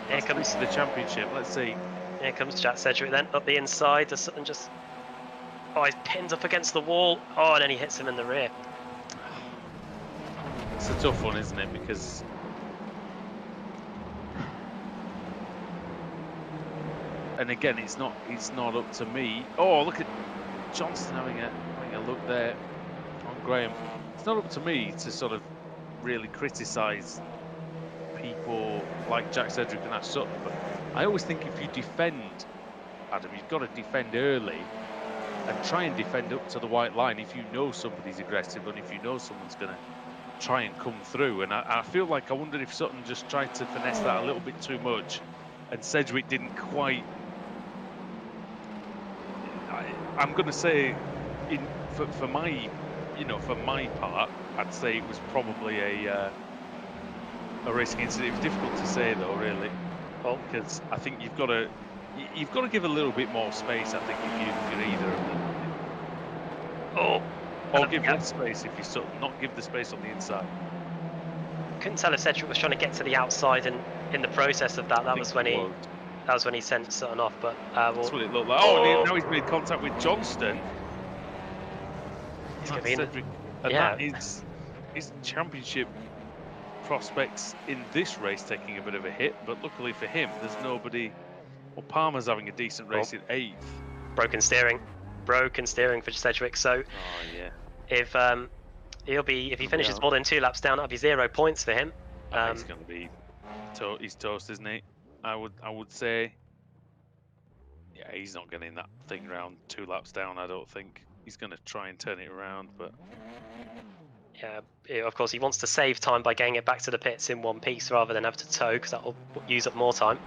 Here comes the championship. Let's see. Here comes Jack Sedgwick then, up the inside. Does Sutton just... Oh, he's pinned up against the wall. Oh, and then he hits him in the rear. It's a tough one, isn't it? Because... And again, it's not up to me. Oh, look at Johnston having a look there on Graham. It's not up to me to sort of really criticise people like Jack Sedgwick and Ash Sutton, but I always think if you defend, Adam, you've got to defend early and try and defend up to the white line if you know somebody's aggressive and if you know someone's going to try and come through. And I feel like I wonder if Sutton just tried to finesse that a little bit too much and Sedgwick didn't quite... I'm going to say, for my part, I'd say it was probably a racing incident. It was difficult to say though, really, because I think you've got to give a little bit more space. I think if you're either of them. Or give less space if you sort of not give the space on the inside. Couldn't tell if Cedric was trying to get to the outside, and in the process of that, that was when he sent Sutton off. But that's what it looked like. Oh, and now he's made contact with Johnston. He's going to be Cedric, and that is his championship prospects in this race taking a bit of a hit. But luckily for him, there's nobody. Well, Palmer's having a decent race in 8th. Broken steering for Cedric. So if if he finishes more than 2 laps down, that'll be 0 points for him. He's going to be he's toast, isn't he? I would say. Yeah, he's not getting that thing around 2 laps down. I don't think he's going to try and turn it around, but yeah, of course he wants to save time by getting it back to the pits in one piece rather than have to tow, because that will use up more time.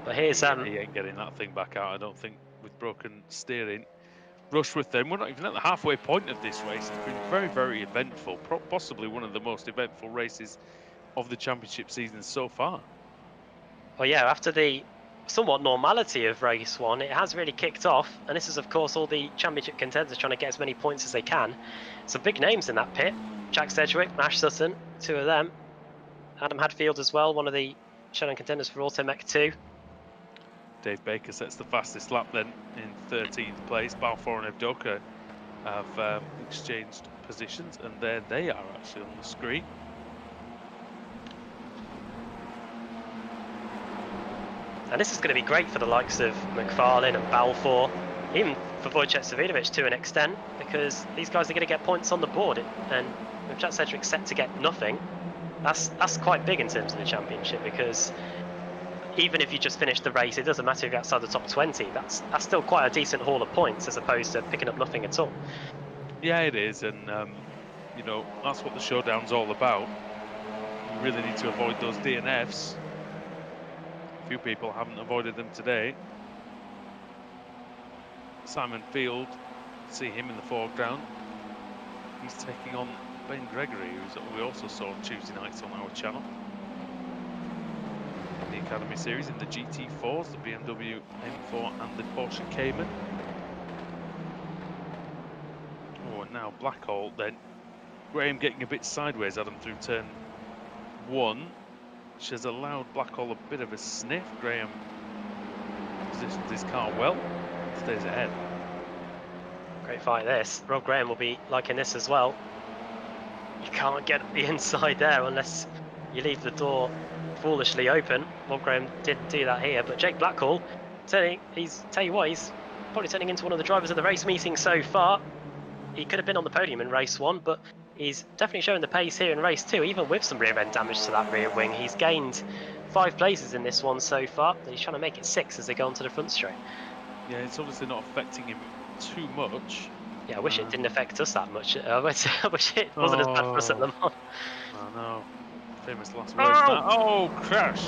But here's he ain't getting that thing back out, I don't think, with broken steering. Rushworth then, we're not even at the halfway point of this race. It's been very, very eventful, possibly one of the most eventful races of the championship season so far. Well, yeah, after the somewhat normality of race 1, it has really kicked off, and this is of course all the championship contenders trying to get as many points as they can. Some big names in that pit: Jack Sedgwick, Ash Sutton, 2 of them. Adam Hadfield as well, one of the Showdown contenders for Automech 2. Dave Baker sets the fastest lap then in 13th place. Balfour and Evdoka have exchanged positions, and there they are actually on the screen. And this is going to be great for the likes of McFarlane and Balfour, even for Wojciech Savinovic to an extent, because these guys are going to get points on the board. And with Jack Sedgwick set to get nothing, that's quite big in terms of the championship, because even if you just finish the race, it doesn't matter if you're outside the top 20. That's still quite a decent haul of points as opposed to picking up nothing at all. Yeah, it is, and you know, that's what the Showdown's all about. You really need to avoid those DNFs. A few people haven't avoided them today. Simon Field, see him in the foreground. He's taking on Ben Gregory, who we also saw on Tuesday nights on our channel. The Academy Series in the GT4s, the BMW M4 and the Porsche Cayman. Oh, and now Blackhall then. Graham getting a bit sideways at him through turn 1, which has allowed Blackhall a bit of a sniff. Graham positions his car well, stays ahead. Great fight this. Rob Graham will be liking this as well. You can't get the inside there unless you leave the door foolishly open. Rob Graham didn't do that here, but Jake Blackhall, tell you what, he's probably turning into one of the drivers of the race meeting so far. He could have been on the podium in race 1, but he's definitely showing the pace here in race 2, even with some rear end damage to that rear wing. He's gained 5 places in this one so far, but he's trying to make it 6 as they go onto the front straight. Yeah, it's obviously not affecting him too much. Yeah, I wish it didn't affect us that much. I wish it wasn't as bad for us at Le Mans. I know. Famous last race. Oh, crash!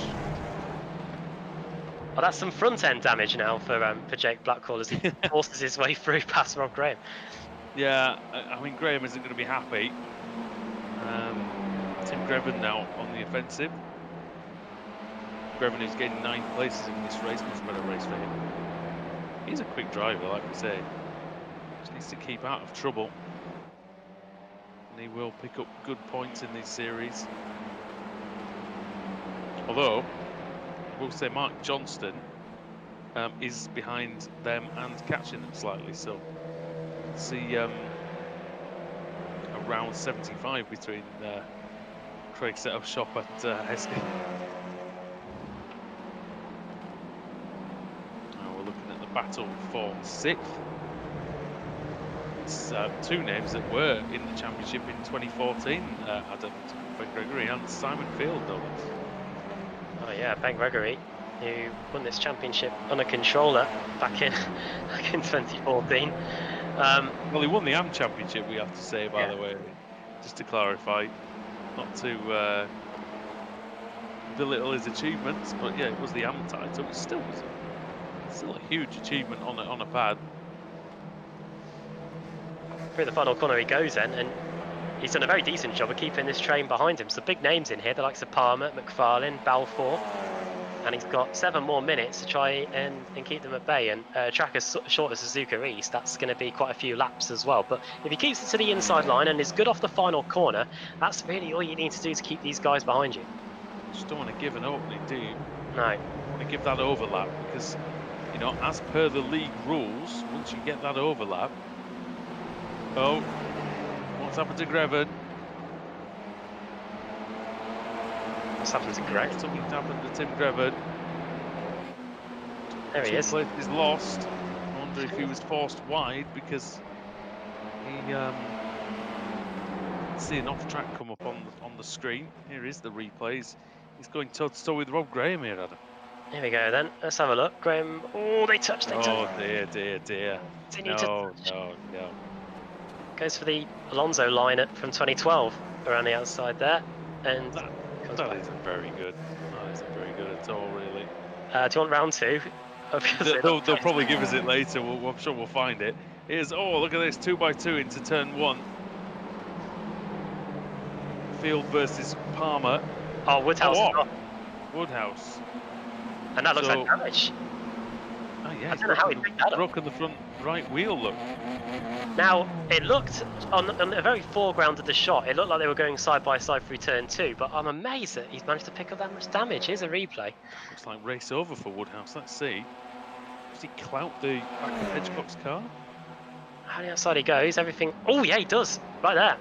Well, that's some front end damage now for Jake Blackhall as he forces his way through past Rob Graham. Yeah, I mean, Graham isn't going to be happy. Tim Grevin now on the offensive. Grevin is getting 9 places in this race, much better race for him. He's a quick driver, like we say. Just needs to keep out of trouble. And he will pick up good points in this series. Although, I will say Mark Johnston is behind them and catching them slightly, so see around 75 between Craig's setup shop at Heskey. Now we're looking at the battle for 6th. It's 2 names that were in the championship in 2014, Adam Ben Gregory and Simon Field, though. Oh yeah, Ben Gregory, who won this championship on a controller back in 2014. Well, he won the AM Championship, we have to say, by the way, just to clarify, not to belittle his achievements, but yeah, it was the AM title. It still a huge achievement on a pad. Through the final corner he goes then, and he's done a very decent job of keeping this train behind him. So big names in here, the likes of Palmer, McFarlane, Balfour. And he's got 7 more minutes to try and keep them at bay. And track as short as Suzuka East, that's going to be quite a few laps as well. But if he keeps it to the inside line and is good off the final corner, that's really all you need to do to keep these guys behind you. Just don't want to give an opening, do you? No. You want to give that overlap because, you know, as per the league rules, once you get that overlap. Oh, what's happened to Greven? What's happened to Greg? Something's happened to Tim Greven. There he is. He's lost. I wonder if he was forced wide because he see an off track come up on the screen. Here is the replays. He's going toe to toe with Rob Graham here, Adam. Here we go then. Let's have a look. Graham. Oh, they touched. Oh dear. No. Goes for the Alonso line from 2012 around the outside there, and That isn't very good. That isn't very good at all, really. do you want round 2? They'll probably give us it later. I'm sure we'll find it. Here's, oh, look at this, 2x2 into turn 1. Field versus Palmer. Oh, Woodhouse. Oh, Woodhouse. And that looks like damage. Oh yeah, I don't know how he picked that up. broken the front right wheel, look. Now, it looked, on the very foreground of the shot, it looked like they were going side by side through turn 2, but I'm amazed that he's managed to pick up that much damage. Here's a replay. Looks like race over for Woodhouse, let's see. Does he clout the back of Hedgecock's car? How the outside he goes, everything. Oh yeah, he does, right there.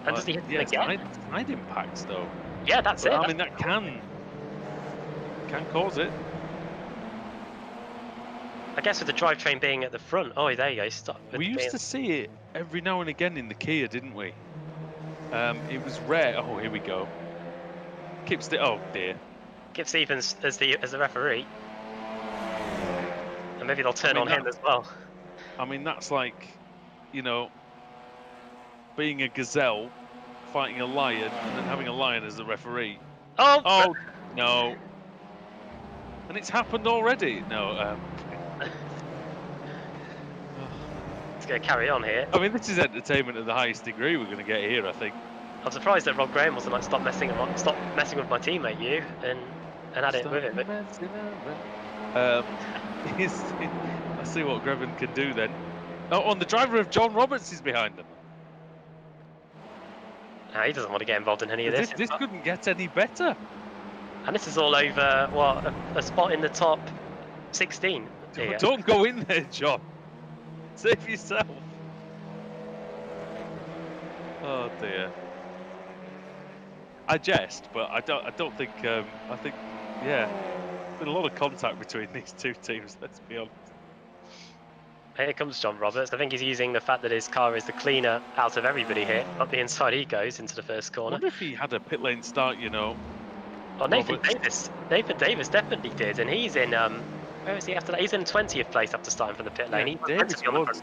And does he hit him again? Side impacts though. Yeah, that's it. I mean, that can cause it. I guess with the drivetrain being at the front. Oh, there you go. Stop. We used to see it every now and again in the Kia, didn't we? It was rare. Oh, here we go. Oh dear. Kip Stevens as the referee, and maybe they'll turn on him as well. I mean, that's like, you know, being a gazelle fighting a lion and then having a lion as the referee. Oh no. And it's happened already. No. It's going to carry on here. I mean, this is entertainment at the highest degree we're going to get here, I think. I'm surprised that Rob Graham wasn't like, stop messing with my teammate, you, and had it with him. But... let's see what Greven can do then. Oh, and the driver of John Roberts is behind him. No, he doesn't want to get involved in any of this. This couldn't get any better. And this is all over, what, a spot in the top 16. Don't go in there, John. Save yourself. Oh dear. I jest, but I don't think. I think, yeah, there's been a lot of contact between these two teams. Let's be honest. Here comes John Roberts. I think he's using the fact that his car is the cleaner out of everybody here. Up the inside he goes into the first corner. I wonder if he had a pit lane start, you know. Oh, Nathan Davis definitely did, and he's in. Where is he after that? He's in 20th place after starting from the pit lane. Yeah, Davis was.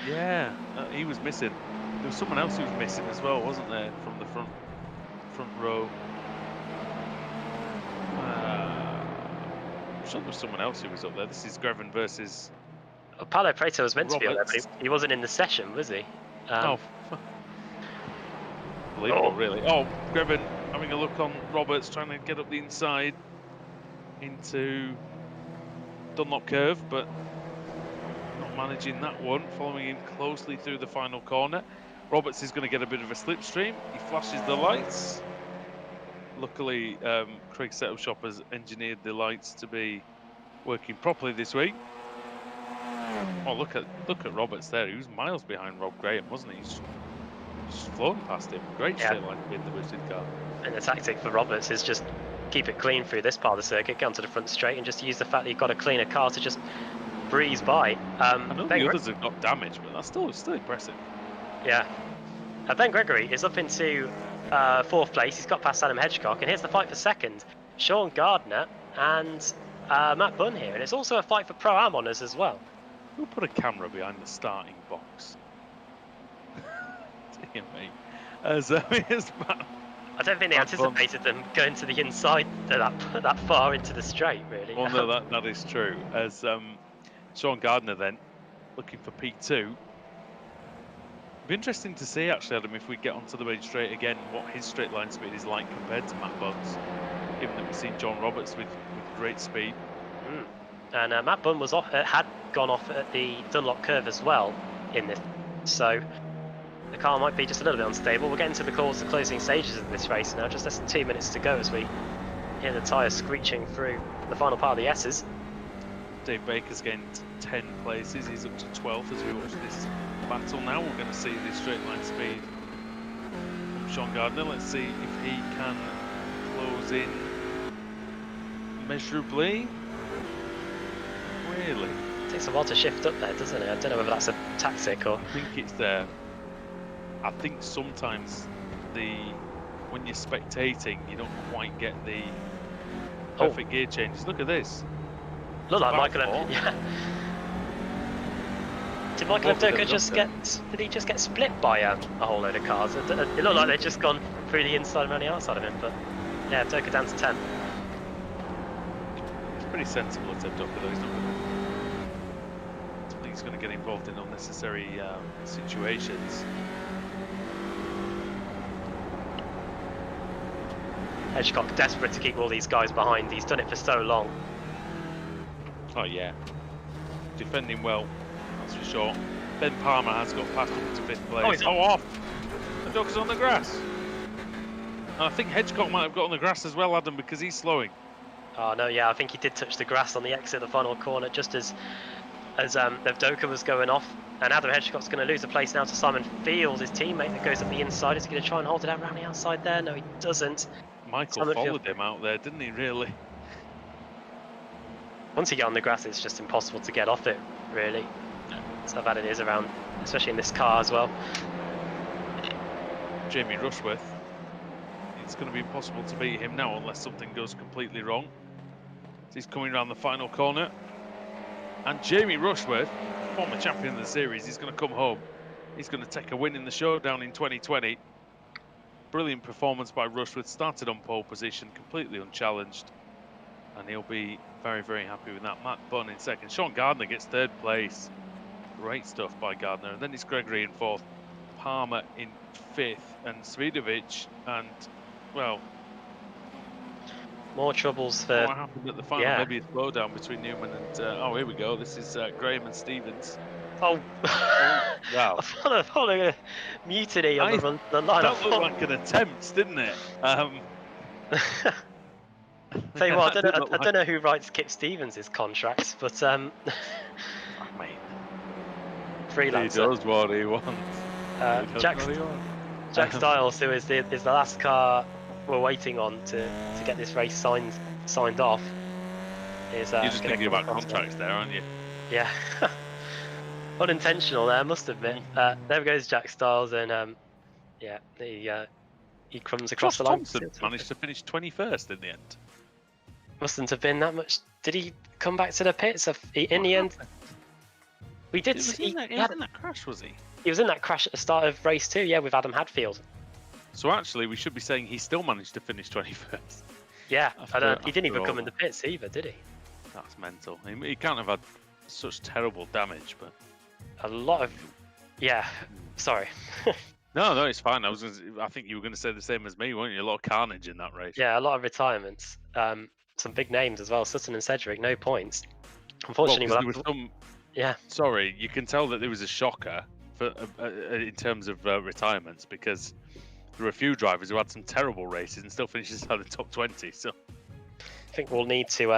Yeah, he was missing. There was someone else who was missing as well, wasn't there, from the front row? I'm sure there was someone else who was up there. This is Greven versus. Well, Paulo Preto was meant Roberts. to be up there, but he wasn't in the session, was he? Unbelievable, really. Oh, Greven having a look on Roberts, trying to get up the inside into Dunlop curve, but not managing that one. Following him closely through the final corner. Roberts is going to get a bit of a slipstream. He flashes the lights. Luckily, Craig Settleshop has engineered the lights to be working properly this week. Oh, look at Roberts there. He was miles behind Rob Graham, wasn't he? He's just flown past him. Great straight line in the boosted car. And the tactic for Roberts is just keep it clean through this part of the circuit, get onto the front straight, and just use the fact that you've got a cleaner car to just breeze by. I know the others have got damage, but that's still impressive. Yeah. Ben Gregory is up into 4th place. He's got past Adam Hedgecock, and here's the fight for 2nd. Sean Gardner and Matt Bunn here, and it's also a fight for Pro-Am honours as well. Who put a camera behind the starting box? Dear me. As Matt. I don't think they anticipated them going to the inside that far into the straight, really. Well, no, that is true. As Sean Gardner then looking for P2. be interesting to see, actually, Adam, if we get onto the main straight again, what his straight line speed is like compared to Matt Bunn's, given that we've seen John Roberts with great speed. And Matt Bunn was had gone off at the Dunlop curve as well in this, so the car might be just a little bit unstable. We're getting to the closing stages of this race now, just less than 2 minutes to go as we hear the tyres screeching through the final part of the S's. Dave Baker's gained 10 places, he's up to 12th as we watch this battle now. We're going to see the straight line speed from Sean Gardner. Let's see if he can close in measurably. Really? It takes a while to shift up there, doesn't it? I don't know whether that's a tactic or... I think it's there. I think sometimes when you're spectating, you don't quite get the perfect gear changes. Look at this. Look like Michael. Yeah. Did Michael Abdoka did he just get split by a whole load of cars? It looked like they'd just gone through the inside and around the outside of him, but yeah, Abdoka down to 10. It's pretty sensible at Abdoka though. He's going to get involved in unnecessary situations. Hedgecock desperate to keep all these guys behind. He's done it for so long. Oh yeah, defending well, that's for sure. Ben Palmer has got past up to 5th place. Oh, he's off! Abdoka's on the grass. And I think Hedgecock might have got on the grass as well, Adam, because he's slowing. Oh no, yeah, I think he did touch the grass on the exit of the final corner just as Abdoka was going off, and Adam Hedgecock's going to lose a place now to Simon Field, his teammate that goes up the inside. Is he going to try and hold it out around the outside there? No, he doesn't. Michael followed him out there, didn't he, really? Once you get on the grass, it's just impossible to get off it, really. That's how bad it is around, especially in this car as well. Jamie Rushworth. It's going to be impossible to beat him now unless something goes completely wrong. He's coming around the final corner. And Jamie Rushworth, former champion of the series, he's going to come home. He's going to take a win in the Showdown in 2020. Brilliant performance by Rushworth, started on pole position, completely unchallenged. And he'll be very, very happy with that. Matt Bunn in 2nd. Sean Gardner gets 3rd place. Great stuff by Gardner. And then it's Gregory in 4th. Palmer in 5th. And Svidovic and, well... More troubles for... What happened at the final? Yeah. Maybe a slowdown between Newman and... oh, here we go. This is Graham and Stevens. Oh, wow. I thought a mutiny on the line. That looked like an attempt, didn't it? Tell you what, I don't know who writes Kip Stevens' contracts, but freelancer. He does what he wants. Jack Stiles, who is the last car we're waiting on to get this race signed off. Is you're just thinking about contracts there, aren't you? Yeah. Unintentional there, I must admit. There goes Jack Stiles, and yeah, he comes across the line. Thompson managed to finish 21st in the end. Mustn't have been that much. Did he come back to the pits? In the end, we did. Was he in that crash, was he? He was in that crash at the start of race 2, yeah, with Adam Hadfield. So actually, we should be saying he still managed to finish 21st. Yeah, he didn't even come in the pits either, did he? That's mental. He can't have had such terrible damage, but a lot of, yeah. Sorry. No, it's fine. I think you were going to say the same as me, weren't you? A lot of carnage in that race. Yeah, a lot of retirements. Some big names as well. Sutton and Cedric, no points. Unfortunately, yeah. Sorry, you can tell that there was a shocker for in terms of retirements, because there were a few drivers who had some terrible races and still finished inside the top 20. So I think we'll need to.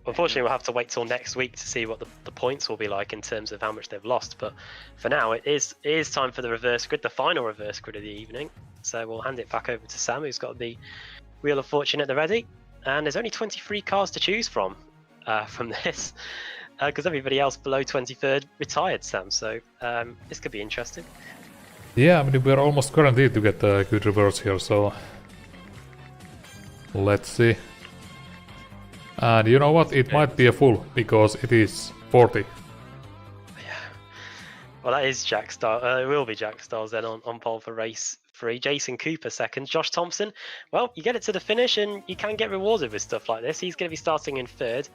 Unfortunately, we'll have to wait till next week to see what the points will be like in terms of how much they've lost. But for now, it is time for the reverse grid, the final reverse grid of the evening. So we'll hand it back over to Sam, who's got the Wheel of Fortune at the ready. And there's only 23 cars to choose from this, because everybody else below 23rd retired, Sam. So this could be interesting. Yeah, I mean, we're almost guaranteed to get a good reverse here, so let's see. And you know what? It might be a full, because it is 40. Yeah. Well, that is Jack Stiles. It will be Jack Stiles then on pole for race 3. Jason Cooper 2nd. Josh Thompson. Well, you get it to the finish and you can get rewarded with stuff like this. He's going to be starting in 3rd.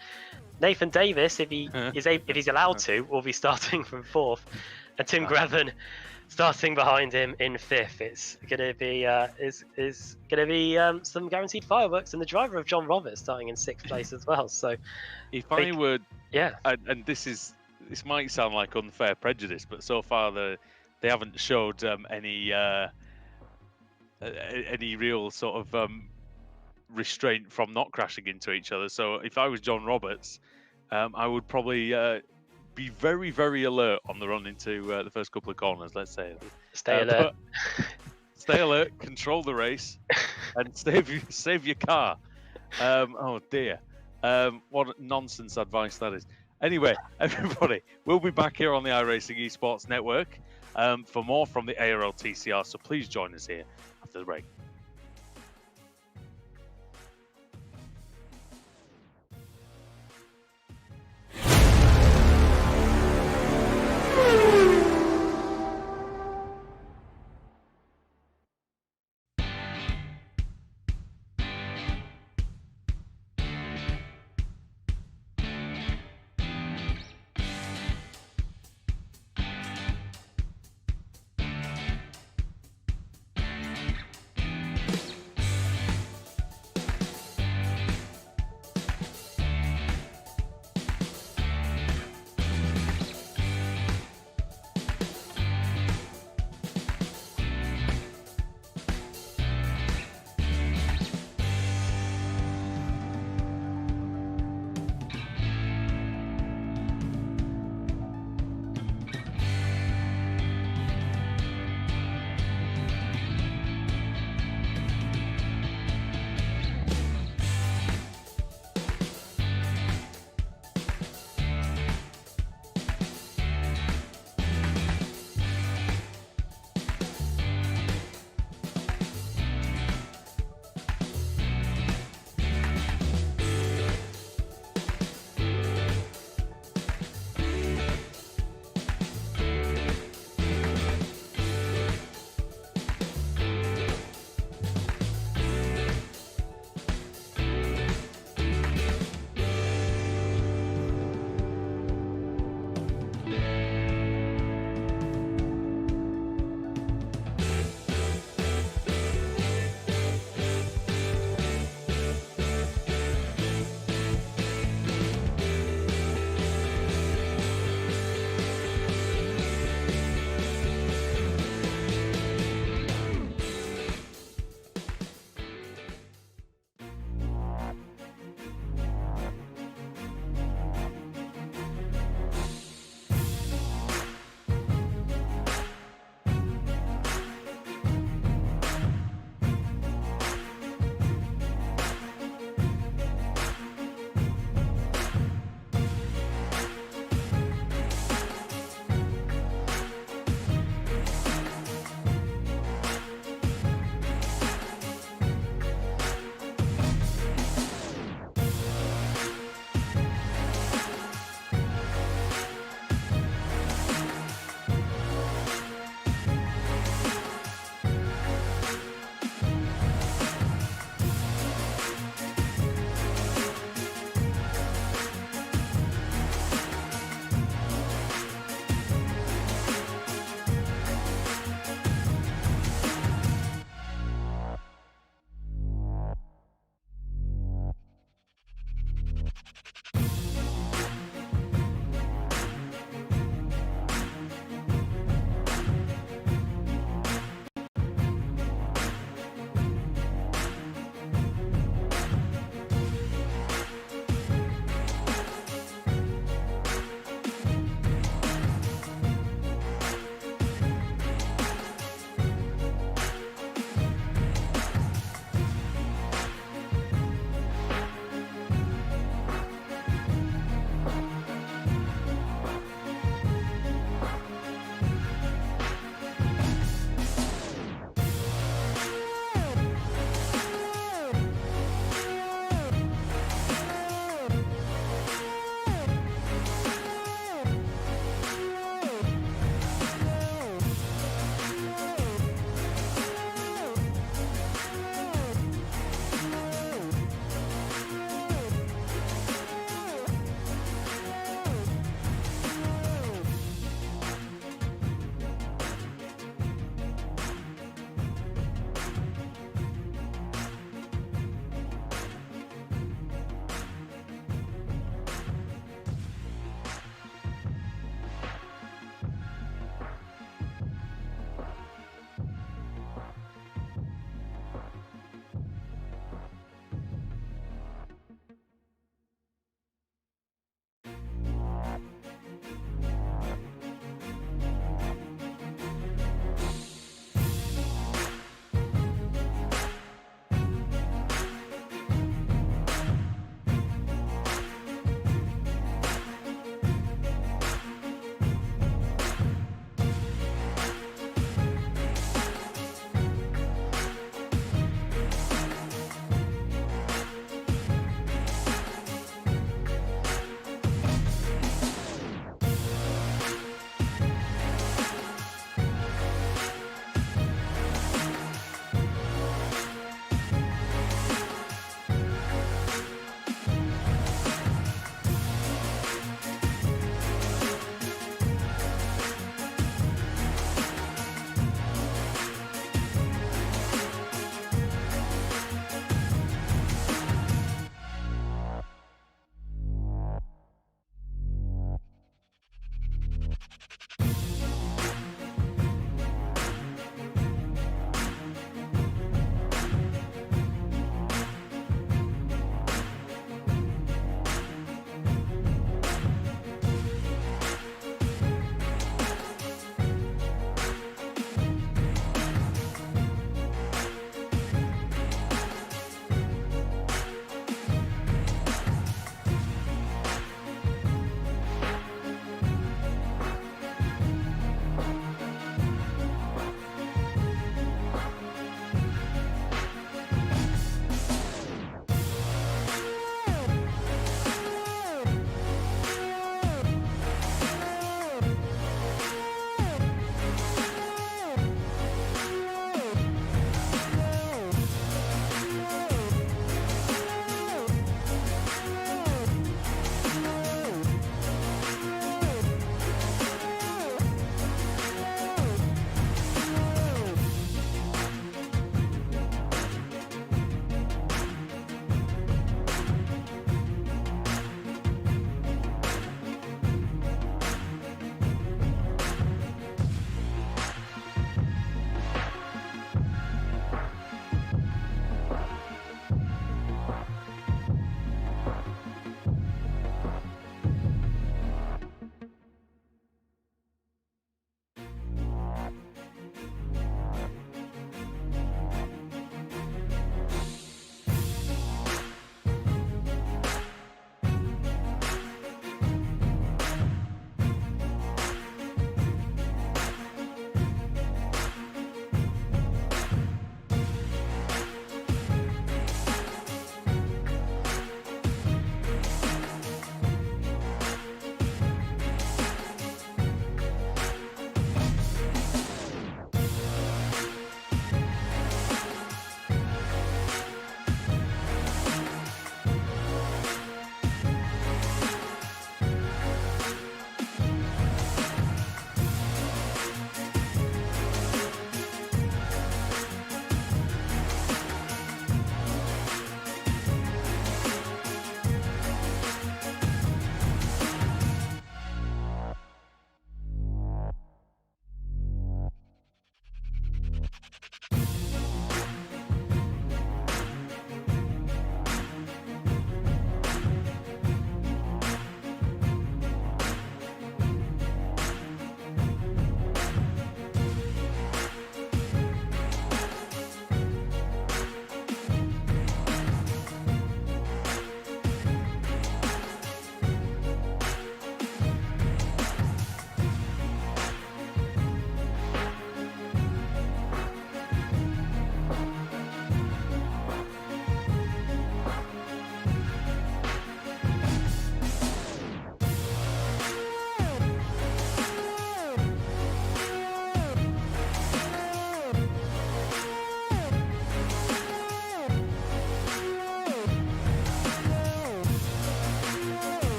Nathan Davis, if he's allowed to, will be starting from 4th. And Tim Greven starting behind him in 5th. It's gonna be some guaranteed fireworks, and the driver of John Roberts starting in 6th place as well. So if I were, yeah, and this might sound like unfair prejudice, but so far they haven't showed any real sort of restraint from not crashing into each other. So if I was John Roberts, I would probably be very, very alert on the run into the first couple of corners, let's say. stay alert. Stay alert, control the race, and save your car. Oh dear. What nonsense advice that is. Anyway, everybody, we'll be back here on the iRacing Esports Network for more from the ARLTCR, so please join us here after the break.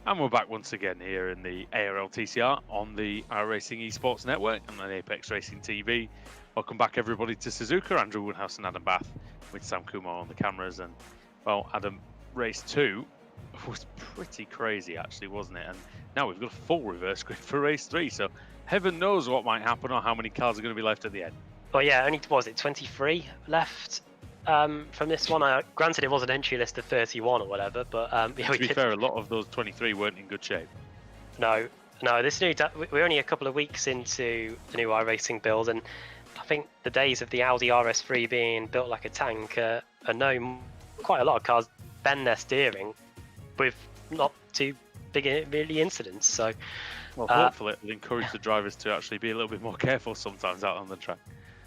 And we're back once again here in the ARLTCR on the iRacing Esports Network and on Apex Racing TV. Welcome back, everybody, to Suzuka. Andrew Woodhouse and Adam Bath with Sam Kumar on the cameras. And, well, Adam, race 2 was pretty crazy, actually, wasn't it? And now we've got a full reverse grid for race 3. So heaven knows what might happen or how many cars are going to be left at the end. Well, yeah, only, what was it, 23 left from this one? Granted, it was an entry list of 31 or whatever, but yeah, to be fair, a lot of those 23 weren't in good shape. No, this new we're only a couple of weeks into the new iRacing build, and I think the days of the Audi RS3 being built like a tank are known. Quite a lot of cars bend their steering with not too big really incidents. So, well, hopefully it'll encourage the drivers to actually be a little bit more careful sometimes out on the track.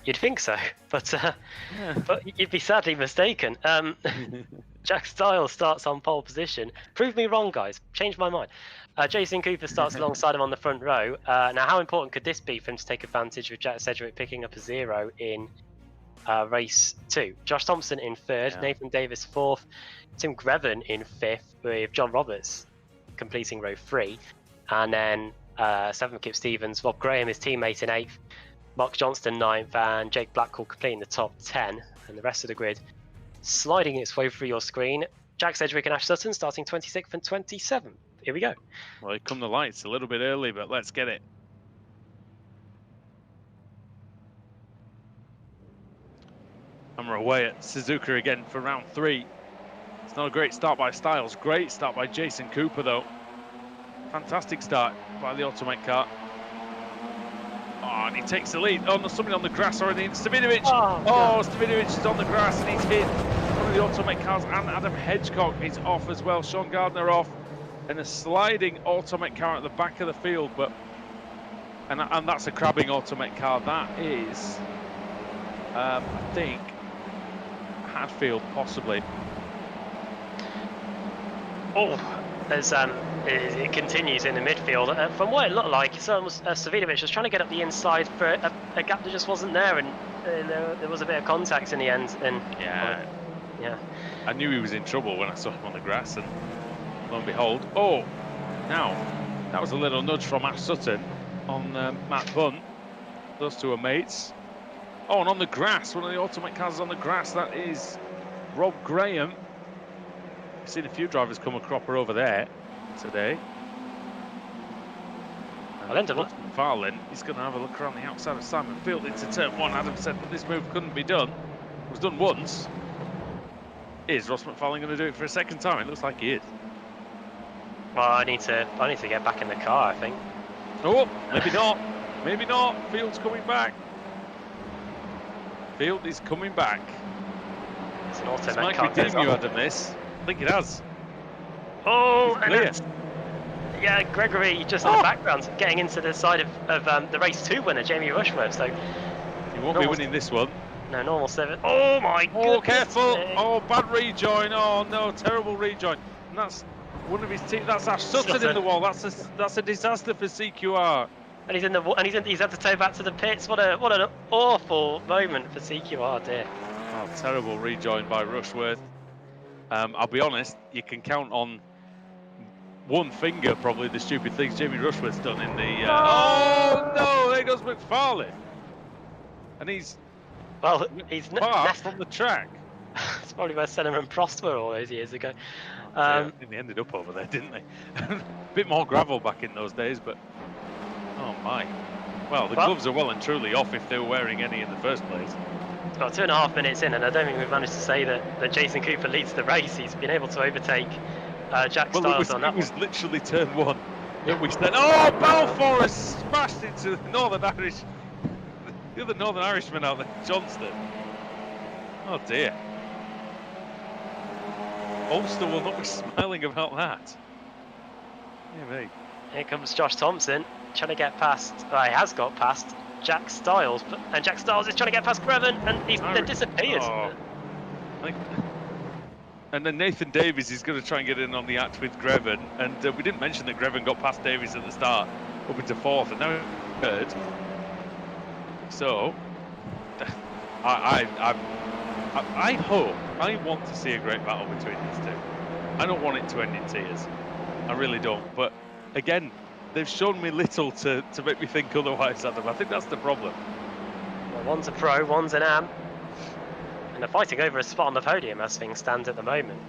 You'd think so, but you'd be sadly mistaken. Jack Styles starts on pole position. Prove me wrong, guys. Change my mind. Jason Cooper starts alongside him on the front row. Now, how important could this be for him to take advantage of Jack Sedgwick picking up a 0 in race 2? Josh Thompson in 3rd, Nathan Davis 4th, Tim Greven in 5th, with John Roberts completing row 3, and then 7th Kip Stevens, Rob Graham, his teammate, in 8th. Mark Johnston 9th, and Jake Blackwell completing the top 10, and the rest of the grid sliding its way through your screen. Jack Sedgwick and Ash Sutton starting 26th and 27th. Here we go. Well, here come the lights a little bit early, but let's get it. And we're away at Suzuka again for round 3. It's not a great start by Styles. Great start by Jason Cooper, though. Fantastic start by the Automate car. Oh, and he takes the lead. Oh, there's somebody on the grass already. Stavinovic. Oh, Stavinovic is on the grass and he's hit one of the Automate cars, and Adam Hedgecock is off as well. Sean Gardner off, and a sliding Automate car at the back of the field. But and that's a crabbing Automate car. That is, I think, Hadfield possibly. Oh, there's it continues in the midfield. From what it looked like, Savinovic was trying to get up the inside for a gap that just wasn't there, and there was a bit of contact in the end. And yeah, I knew he was in trouble when I saw him on the grass, and lo and behold, oh, now that was a little nudge from Ash Sutton on Matt Bunn. Those two are mates. Oh, and on the grass, one of the Automate cars is on the grass. That is Rob Graham. I've seen a few drivers come a cropper over there today. Farlin, he's going to have a look around the outside of Simon Field into turn 1. Adam said that this move couldn't be done. It was done once. Is Ross McFarlane going to do it for a second time? It looks like he is. Well, I need to get back in the car, I think. Oh, maybe not. Maybe not. Field's coming back. Field is coming back. It's an Automate might car. be you, Adam, this. I think it has. Oh, and yeah, Gregory just in the background, getting into the side of the race 2 winner, Jamie Rushworth. So he won't be winning this one. No, normal 7. Oh my goodness! Oh, careful! Oh, bad rejoin! Oh no, terrible rejoin. And that's one of his team. That's Ash Sutton in the wall. That's a disaster for CQR. And he's had to tow back to the pits. What an awful moment for CQR, dear. Oh, terrible rejoin by Rushworth. I'll be honest, you can count on one finger probably the stupid things Jamie Rushworth's done in the... Oh no, there goes McFarlane. And he's far from the track. It's probably where Senna and Prost were all those years ago. I think they ended up over there, didn't they? A bit more gravel back in those days, but... Oh my. Well, the gloves are well and truly off if they were wearing any in the first place. Well, 2.5 minutes in, and I don't think we've managed to say that Jason Cooper leads the race. He's been able to overtake Jack Styles on that one. It was literally turn 1 that we said, oh, Balfour has smashed into the Northern Irish, the other Northern Irishman out there, Johnston. Oh dear. Ulster will not be smiling about that. Yeah, mate. Here comes Josh Thompson, trying to get past, well, he has got past Jack Styles, and Jack Styles is trying to get past Greven, and he's disappeared. Oh. And then Nathan Davies is going to try and get in on the act with Greven, and we didn't mention that Greven got past Davies at the start, up into 4th, and now 3rd. So, I hope, I want to see a great battle between these two. I don't want it to end in tears. I really don't. But again, they've shown me little to make me think otherwise, Adam. I think that's the problem. Well, one's a pro, one's an am. And they're fighting over a spot on the podium as things stand at the moment.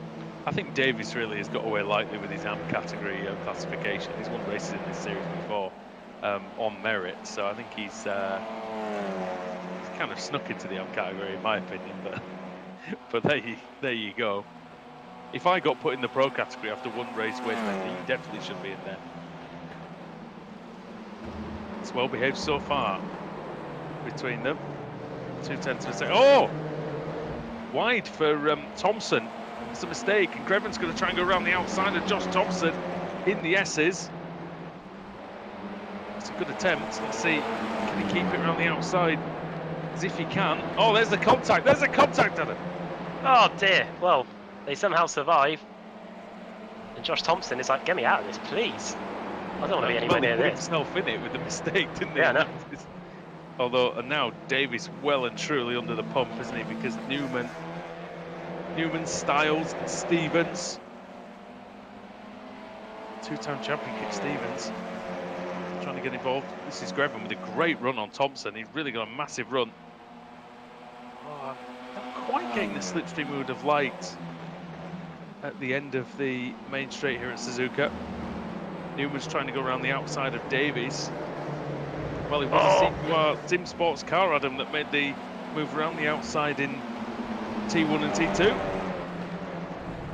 I think Davis really has got away lightly with his AM category classification. He's won races in this series before on merit, so I think he's kind of snuck into the AM category in my opinion. But there you go. If I got put in the pro category after one race win, then he definitely should be in there. It's well behaved so far between them. 0.2 of a second. Oh! Wide for Thompson. It's a mistake, and Greven's going to try and go around the outside of Josh Thompson in the S's. It's a good attempt. Let's see, can he keep it around the outside? As if he can. Oh, there's the contact. There's the contact, Adam. Oh dear. Well, they somehow survive. And Josh Thompson is like, get me out of this, please. I don't want to be anywhere near this. He put himself in it with the mistake, didn't he? Yeah, no. Although, and now Davis well and truly under the pump, isn't he? Because Newman, Styles, and Stevens. Two-time champion Kip Stevens trying to get involved. This is Greven with a great run on Thompson. He's really got a massive run. Oh, not quite getting the slipstream we would have liked at the end of the main straight here at Suzuka. Newman's trying to go around the outside of Davies. Well, it was a CQR Sim Sports car, Adam, that made the move around the outside in T1 and T2.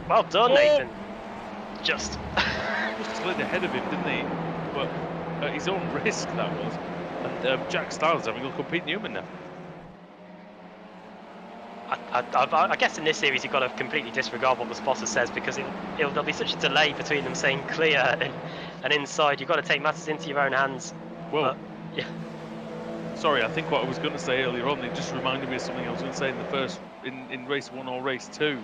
Well done, Nathan. Just slid ahead of him, didn't he? But at his own risk, that was. And Jack Styles having a look at Pete Newman now. I guess in this series you've got to completely disregard what the spotter says, because there'll be such a delay between them saying clear and inside. You've got to take matters into your own hands. Well, yeah. Sorry, I think what I was going to say earlier on, it just reminded me of something I was going to say in race 1 or race 2,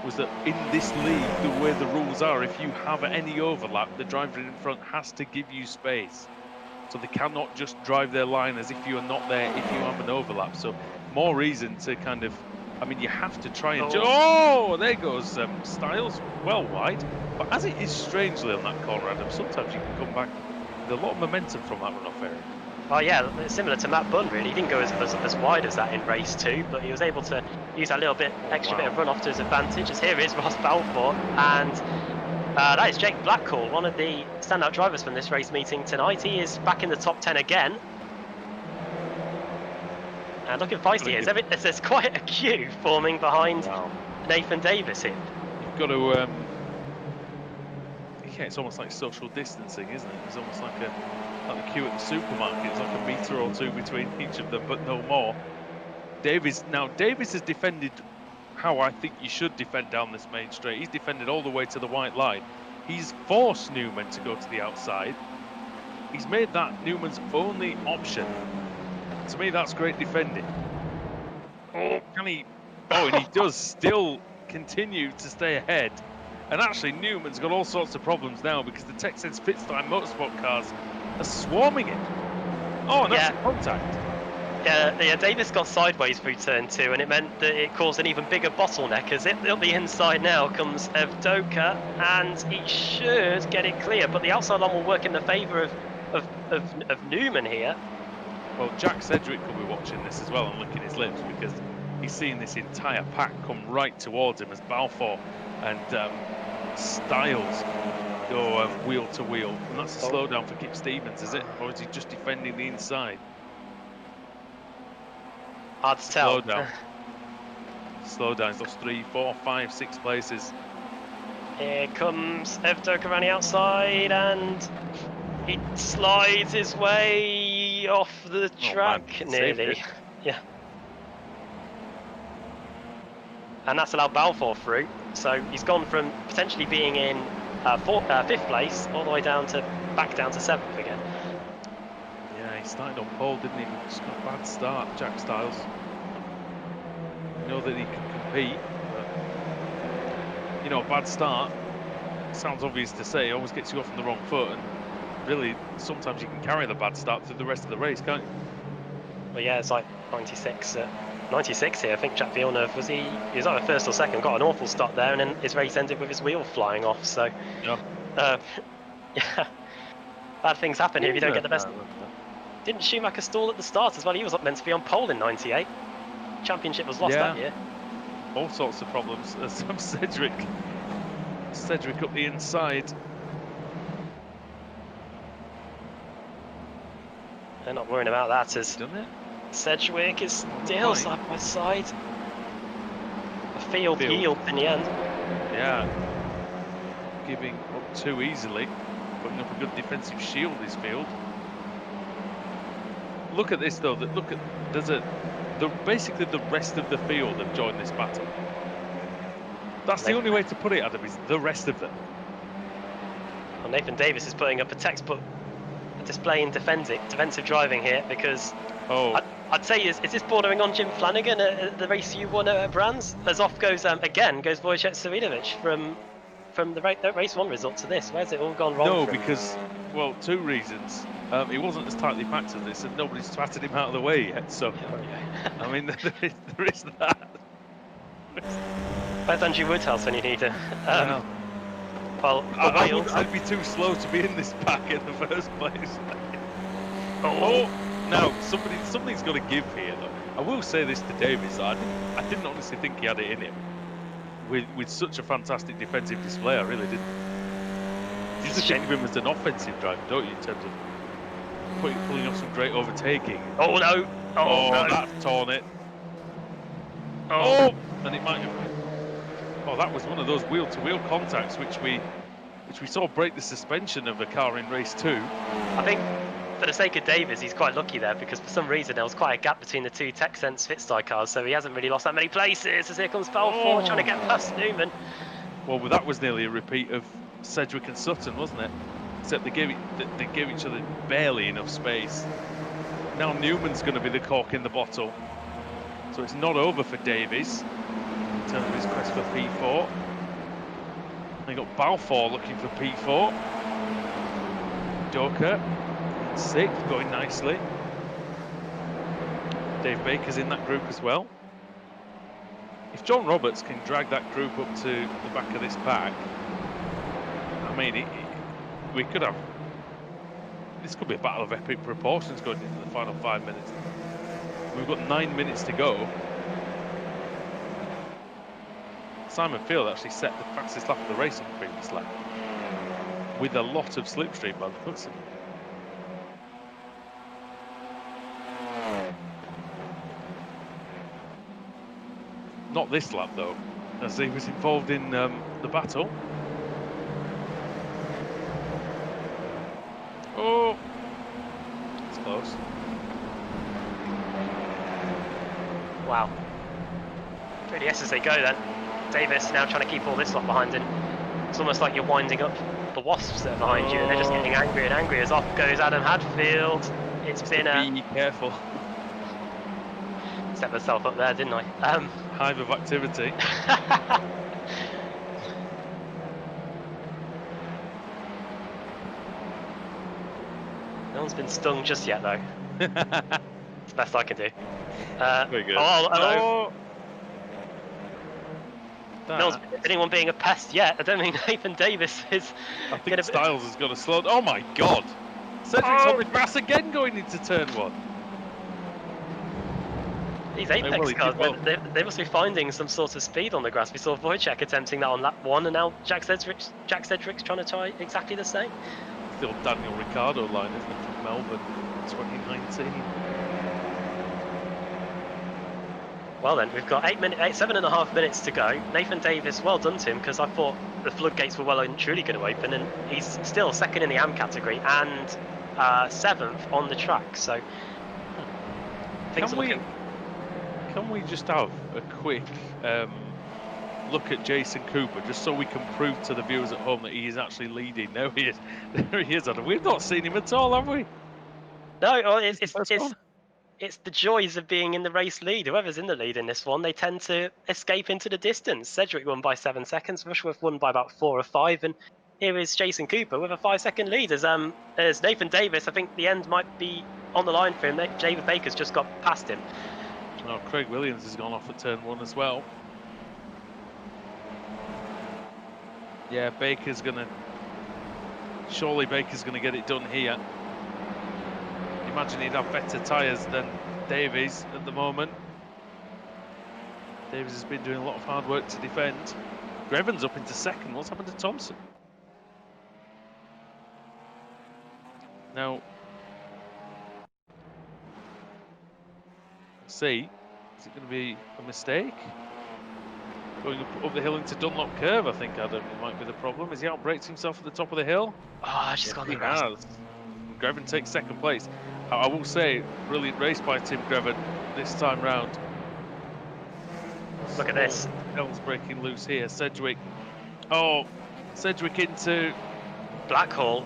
was that in this league, the way the rules are, if you have any overlap, the driver in front has to give you space. So they cannot just drive their line as if you are not there if you have an overlap. So more reason to kind of, I mean, you have to try and... Oh, there goes Styles, well wide. But as it is strangely on that corner, Adam, sometimes you can come back with a lot of momentum from that runoff area. Oh yeah, similar to Matt Bunn really. He didn't go as wide as that in race 2, but he was able to use that little bit extra bit of runoff to his advantage. As here is Ross Balfour, and that is Jake Blackhall, one of the standout drivers from this race meeting tonight. He is back in the top 10 again. And looking feisty here. There's quite a queue forming behind Nathan Davis here. You've got to... yeah, it's almost like social distancing, isn't it? It's almost like a queue at the supermarket. It's like a metre or two between each of them, but no more. Davis has defended how I think you should defend down this main straight. He's defended all the way to the white line. He's forced Newman to go to the outside. He's made that Newman's only option. To me, that's great defending. Oh, can he? Oh, and he does still continue to stay ahead. And actually, Newman's got all sorts of problems now because the Texas Pitstime Motorsport cars are swarming it. Oh, and that's a contact. Yeah, Davis got sideways through turn 2, and it meant that it caused an even bigger bottleneck. As on the inside now comes Evdoka, and he should get it clear, but the outside line will work in the favour of Newman here. Well, Jack Sedgwick will be watching this as well and licking his lips, because he's seeing this entire pack come right towards him as Balfour and Styles go wheel to wheel. And that's a slowdown for Kip Stevens, is it? Or is he just defending the inside? Hard to tell. Slowdown. He's lost 3, 4, 5, 6 places. Here comes Evdoka around the outside, and he slides his way off the track nearly. Yeah. And that's allowed Balfour through. So he's gone from potentially being in 5th place all the way down to back down to 7th again. Yeah, he started on pole, didn't he? Just got a bad start, Jack Styles. I know that he can compete, but, you know, a bad start, sounds obvious to say, always gets you off on the wrong foot, and really, sometimes you can carry the bad start through the rest of the race, can't you? Well, yeah, it's like 96 here. I think Jack Villeneuve he was either 1st or 2nd, got an awful start there, and then his race ended with his wheel flying off. So yeah. Yeah, bad things happen here if you don't get the best. Didn't Schumacher stall at the start as well? He was meant to be on pole in '98. Championship was lost that year. All sorts of problems. Some Cedric up the inside. They're not worrying about that as Done it. Sedgwick is still side by side. The field yields in the end. Yeah. Giving up too easily. Putting up a good defensive shield this field. Look at this though. Look at basically the rest of the field have joined this battle. That's the only way to put it, Adam, is the rest of them. Well, Nathan Davis is putting up a textbook display in defensive driving here because I'd say is this bordering on Jim Flanagan at the race you won at Brands? As off goes again goes Wojciech Sawidowicz from the race 1 result to this. Where's it all gone wrong? No, because well, 2 reasons. It wasn't as tightly packed as this, and nobody's twatted him out of the way yet. So, I mean, there is that. Where's Andrew Woodhouse when you need it? Well, I'd be too slow to be in this pack in the first place. Now something's got to give here. Though. I will say this to Davis: I didn't honestly think he had it in him. With such a fantastic defensive display, I really didn't. You just think of him as an offensive driver, don't you? In terms of pulling off some great overtaking. Oh no! Oh, no. That's torn it. Oh, and it might have. Oh, that was one of those wheel-to-wheel contacts which we saw break the suspension of a car in race 2. I think, for the sake of Davis, he's quite lucky there because for some reason there was quite a gap between the 2 TechSense Fitstyle cars, so he hasn't really lost that many places. As here comes Balfour trying to get past Newman. Well, that was nearly a repeat of Cedric and Sutton, wasn't it? Except they gave each other barely enough space. Now Newman's going to be the cork in the bottle. So it's not over for Davies in terms of his quest for P4. They got Balfour looking for P4. Joker in 6th, going nicely. Dave Baker's in that group as well. If John Roberts can drag that group up to the back of this pack, I mean, we could have. This could be a battle of epic proportions going into the final 5 minutes. We've got 9 minutes to go. Simon Field actually set the fastest lap of the race on the previous lap, with a lot of slipstream by the looks of it. Not this lap though, as he was involved in the battle. Oh, it's close. Wow. Through the S as they go then. Davis now trying to keep all this lot behind him. It's almost like you're winding up the Wasps that are behind you and they're just getting angrier and angrier as off goes Adam Hadfield. It's been a... Be careful. Set myself up there, didn't I? Hive of activity. No one's been stung just yet though. It's the best I can do. Very good. Oh, hello. No one's anyone being a pest yet. I don't think Nathan Davis is. I think Styles has got a slow. Oh my God! Cedric's on the grass again, going into turn 1. These Apex cars, they must be finding some sort of speed on the grass. We saw Wojciech attempting that on lap 1, and now Jack Cedric's trying to try exactly the same. Still Daniel Ricciardo line, isn't it, from Melbourne 2019? Well then, we've got 7.5 minutes to go. Nathan Davis, well done to him, because I thought the floodgates were well and truly going to open, and he's still 2nd in the AM category and 7th on the track. So can we just have a quick look at Jason Cooper, just so we can prove to the viewers at home that he is actually leading? There he is. There he is, Adam. We've not seen him at all, have we? No, it's the joys of being in the race lead. Whoever's in the lead in this one, they tend to escape into the distance. Cedric won by 7 seconds, Rushworth won by about 4 or 5, and here is Jason Cooper with a 5-second lead. As Nathan Davis, I think the end might be on the line for him. David Baker's just got past him. Oh, Craig Williams has gone off at turn 1 as well. Yeah, Baker's gonna Surely Baker's going to get it done here. Imagine he'd have better tyres than Davies at the moment. Davies has been doing a lot of hard work to defend. Greven's up into second. What's happened to Thompson? Now, let's see. Is it going to be a mistake? Going up the hill into Dunlop Curve, I think, Adam, it might be the problem. Has he outbraked himself at the top of the hill? Oh, she's got the grass. Greven takes second place. I will say, brilliant race by Tim Greven this time round. Look at this. Hell's breaking loose here. Sedgwick. Oh, Sedgwick into Blackhall,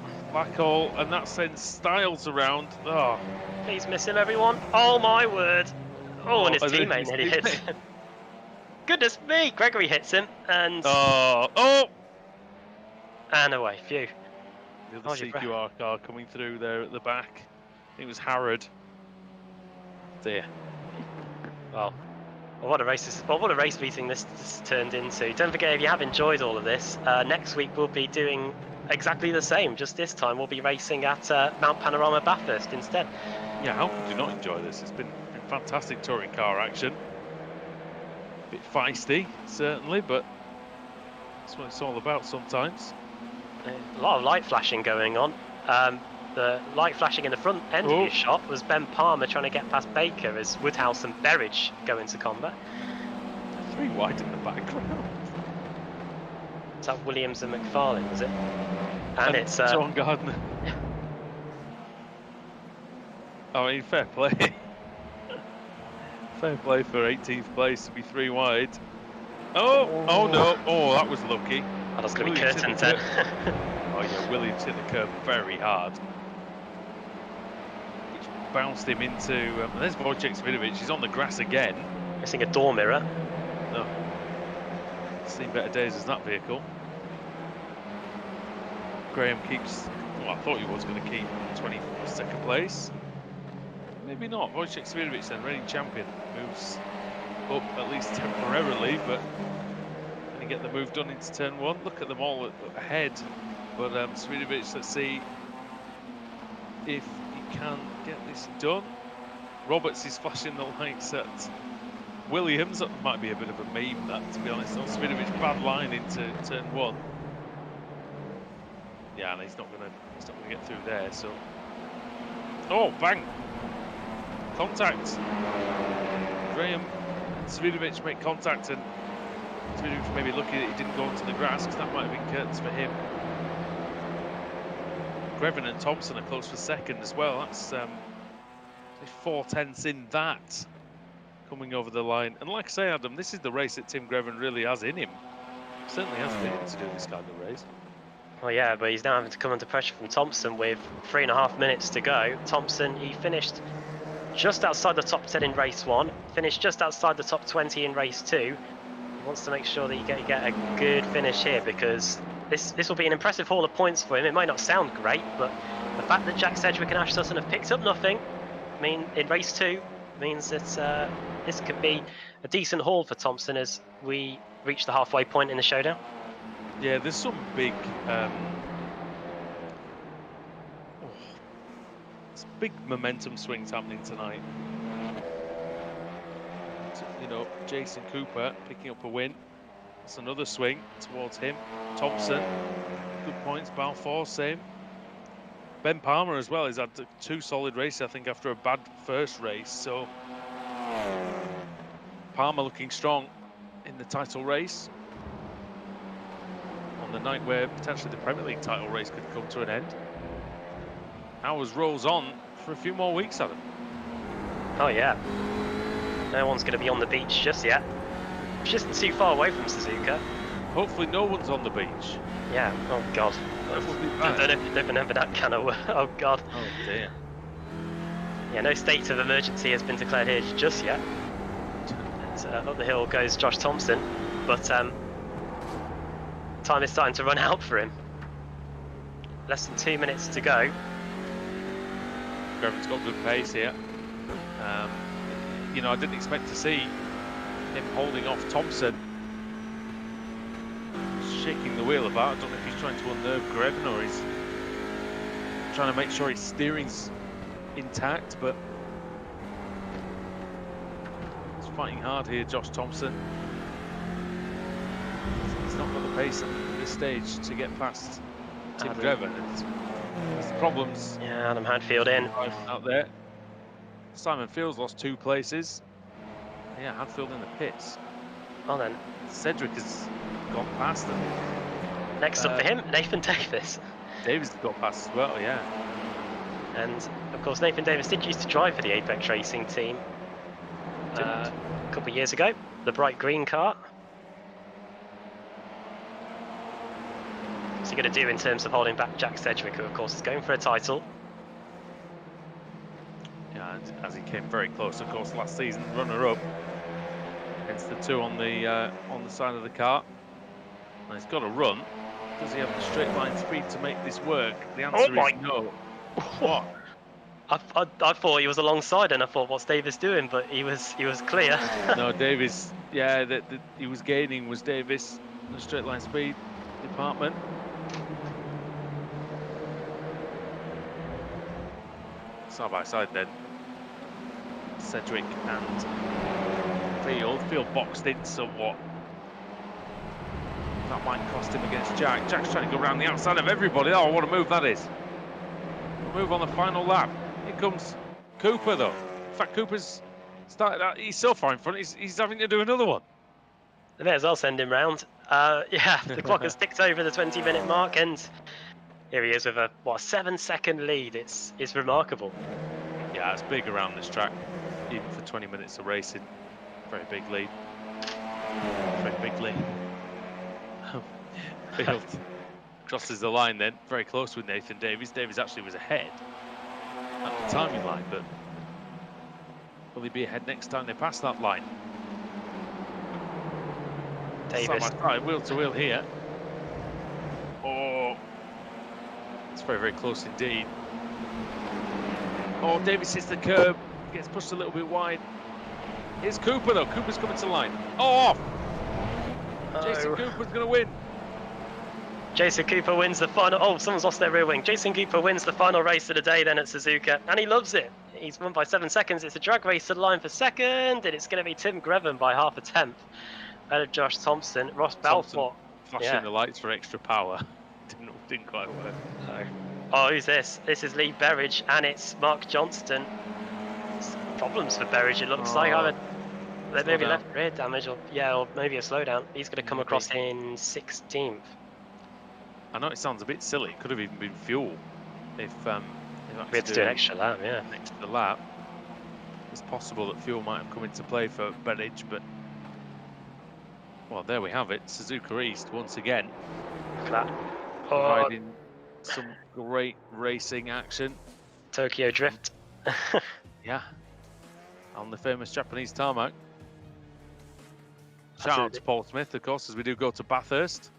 and that sends Styles around. Oh, please miss him, everyone. Oh my word. Oh, and his teammate nearly hits him. Goodness me, Gregory hits him, and and away. Phew. The other CQR car coming through there at the back. I think it was Harrod. Dear. Well, what a race what a race meeting this turned into. Don't forget, if you have enjoyed all of this, next week we'll be doing exactly the same. Just this time we'll be racing at Mount Panorama Bathurst instead. Yeah, how could you not enjoy this? It's been fantastic touring car action. A bit feisty, certainly, but that's what it's all about sometimes. A lot of light flashing going on. The light flashing in the front end of your shot was Ben Palmer trying to get past Baker as Woodhouse and Berridge go into combat. 3 wide in the background. Is that Williams and McFarlane, was it? And it's John Gardner. I mean, fair play. Fair play for 18th place to be 3 wide. Oh no! Oh, that was lucky. That was going to be curtains then. Oh yeah, Williams hit the curb very hard, which bounced him into. There's Wojciech Svidovic. He's on the grass again. Missing a door mirror. No, seen better days as that vehicle. Graham keeps. Well, I thought he was going to keep 22nd place. Maybe not. Wojciech Svidovic then, reigning champion, moves up at least temporarily, but can he get the move done into turn 1? Look at them all ahead. But Svidovic, let's see if he can get this done. Roberts is flashing the lights at Williams. That might be a bit of a meme, that, to be honest. On Svidovic, bad line into turn 1. Yeah, and he's not gonna get through there. So, oh, bang! Contact. Graham and Svidovic make contact, and Svidovic maybe lucky that he didn't go onto the grass, because that might have been curtains for him. Greven and Thompson are close for second as well. That's 4/10 in that, coming over the line. And like I say, Adam, this is the race that Tim Greven really has in him. Certainly has been able to do this kind of race. Well, yeah, but he's now having to come under pressure from Thompson with 3.5 minutes to go. Thompson, he finished just outside the top 10 in race 1, finished just outside the top 20 in race 2. He wants to make sure that you get a good finish here, because this will be an impressive haul of points for him. It might not sound great, but the fact that Jack Sedgwick and Ash Sutton have picked up nothing, in race 2, means that this could be a decent haul for Thompson as we reach the halfway point in the showdown. Yeah, there's some big big momentum swings happening tonight. So, you know, Jason Cooper picking up a win. That's another swing towards him. Thompson, good points. Balfour, same. Ben Palmer as well. He's had 2 solid races, I think, after a bad first race. So Palmer looking strong in the title race on the night where potentially the Premier League title race could come to an end. Ours rolls on for a few more weeks, Adam. Oh yeah. No one's going to be on the beach just yet. Which isn't too far away from Suzuka. Hopefully no one's on the beach. Yeah, oh god. That would be I bad. don't know if you've ever that kind of... Oh god. Oh dear. Yeah, no state of emergency has been declared here just yet. So, up the hill goes Josh Thompson, but time is starting to run out for him. Less than 2 minutes to go. Greven's got good pace here. You know, I didn't expect to see him holding off Thompson. Shaking the wheel about. I don't know if he's trying to unnerve Greven or he's trying to make sure his steering's intact, but he's fighting hard here, Josh Thompson. He's not got the pace at this stage to get past Tim Grevin. There's problems. Yeah, Adam Hadfield in. Out there. Simon Fields lost 2 places. Yeah, Hadfield in the pits. Well then, Cedric has gone past them. next up for him, Nathan Davis. Davis has got past as well, yeah. And of course, Nathan Davis did used to drive for the Apex Racing team a couple of years ago, the bright green car. What's he going to do in terms of holding back Jack Sedgwick, who of course is going for a title? Yeah, and as he came very close, of course, last season, runner-up against the 2 on the side of the car. And he's got to run. Does he have the straight line speed to make this work? The answer is no. What? I thought he was alongside, and I thought, what's Davis doing? But he was clear. No, Davis. Yeah, he was gaining. Was Davis in the straight line speed department? Side by side then. Cedric and Field boxed in somewhat. That might cost him against Jack. Jack's trying to go around the outside of everybody. Oh, what a move that is. Move on the final lap. Here comes Cooper though. In fact, Cooper's started out. He's so far in front, he's having to do another one. They may as well send him round. Yeah, the clock has ticked over the 20-minute mark, and here he is with a 7-second lead. It's remarkable. Yeah, it's big around this track, even for 20 minutes of racing. Very big lead. Very big lead. Field crosses the line then, very close with Nathan Davies. Davies actually was ahead at the timing line, but will he be ahead next time they pass that line? Davis. Side by side, wheel to wheel here. Oh, it's very, very close indeed. Oh, Davies hits the curb, gets pushed a little bit wide. Here's Cooper though. Cooper's coming to line. Oh, off! Jason Cooper's going to win. Jason Cooper wins the final. Oh, someone's lost their rear wing. Jason Cooper wins the final race of the day then at Suzuka, and he loves it. He's won by 7 seconds. It's a drag race to the line for second, and it's going to be Tim Grevin by half a tenth. Ahead of Josh Thompson, Ross Balfour. Flashing the lights for extra power. Didn't quite work. No. Oh, who's this? This is Lee Berridge, and it's Mark Johnston. It's problems for Berridge, it looks like. There may be left rear damage, or maybe a slowdown. He's going to come across in 16th. I know it sounds a bit silly. It could have even been fuel if we had to do an extra lap. Yeah, an extra lap. It's possible that fuel might have come into play for Berridge, but well, there we have it. Suzuka East once again. Look at that. Providing some great racing action. Tokyo Drift. Yeah, on the famous Japanese tarmac. Shout out to Paul Smith, of course, as we do go to Bathurst.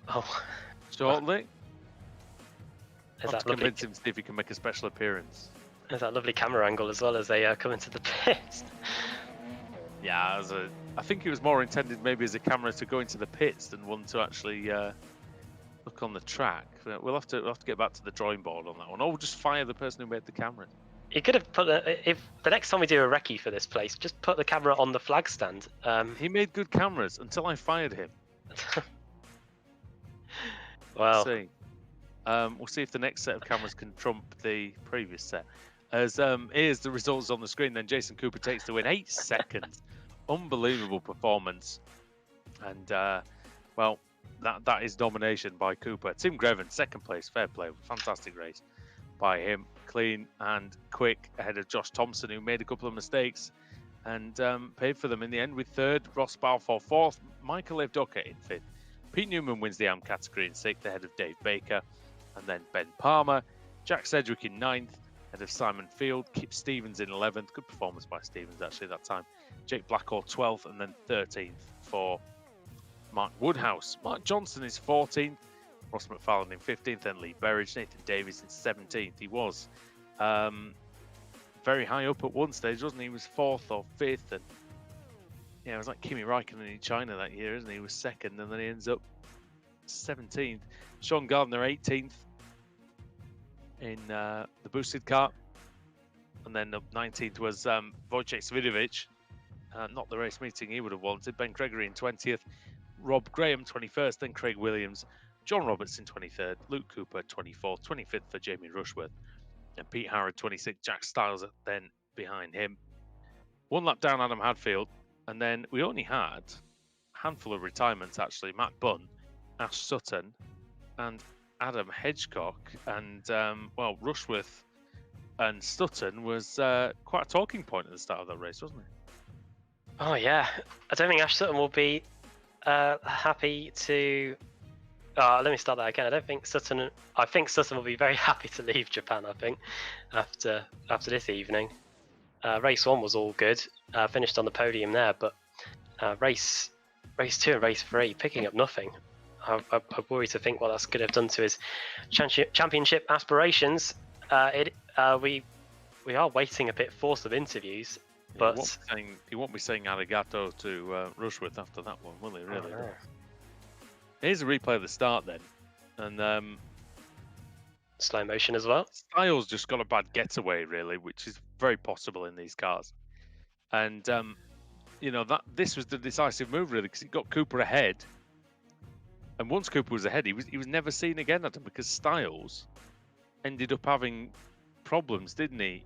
Oh. Shortly. Is that to convince him to see if he can make a special appearance. There's that lovely camera angle as well as they come into the pits. Yeah, I think it was more intended maybe as a camera to go into the pits than one to actually look on the track. We'll have to get back to the drawing board on that one. Or we'll just fire the person who made the camera. You could have put if the next time we do a recce for this place, just put the camera on the flag stand. He made good cameras until I fired him. Well, we'll see if the next set of cameras can trump the previous set. As here's the results on the screen. Then Jason Cooper takes the win, 8 seconds. Unbelievable performance, and well, that is domination by Cooper. Tim Grevin, second place, fair play, fantastic race by him, clean and quick, ahead of Josh Thompson, who made a couple of mistakes and paid for them in the end with third, Ross Balfour fourth, Michael Evdoka in fifth. Pete Newman wins the AM category in sixth, ahead of Dave Baker, and then Ben Palmer. Jack Sedgwick in ninth, ahead of Simon Field. Kip Stevens in 11th. Good performance by Stevens, actually, that time. Jake Blackall 12th, and then 13th for Mark Woodhouse. Mark Johnson is 14th. Ross McFarlane in 15th, then Lee Berridge. Nathan Davies in 17th. He was very high up at one stage, wasn't he? He was 4th or 5th, and yeah, it was like Kimi Räikkönen in China that year, isn't he? He was 2nd, and then he ends up 17th. Sean Gardner 18th. in the boosted car. And then up 19th was Wojciech Svidovic. Not the race meeting he would have wanted. Ben Gregory in 20th. Rob Graham 21st. Then Craig Williams. John Robertson 23rd. Luke Cooper 24th. 25th for Jamie Rushworth. And Pete Harrod 26th. Jack Stiles then behind him. One lap down Adam Hadfield. And then we only had a handful of retirements actually. Matt Bunn, Ash Sutton, and Adam Hedgecock. And well, Rushworth and Sutton was quite a talking point at the start of that race, wasn't it? Oh yeah, I don't think Ash Sutton will be happy to. Let me start that again. I think Sutton will be very happy to leave Japan. I think after this evening, race 1 was all good. Finished on the podium there, but race 2 and race 3 picking up nothing. I worry to think what that's going to have done to his championship aspirations. We are waiting a bit for some interviews, but he won't be saying arigato to Rushworth after that one, will he? Really? Here's a replay of the start then, and slow motion as well. Styles just got a bad getaway, really, which is very possible in these cars, and you know that this was the decisive move really because he got Cooper ahead, and once Cooper was ahead, he was never seen again, Adam, because Styles ended up having problems, didn't he?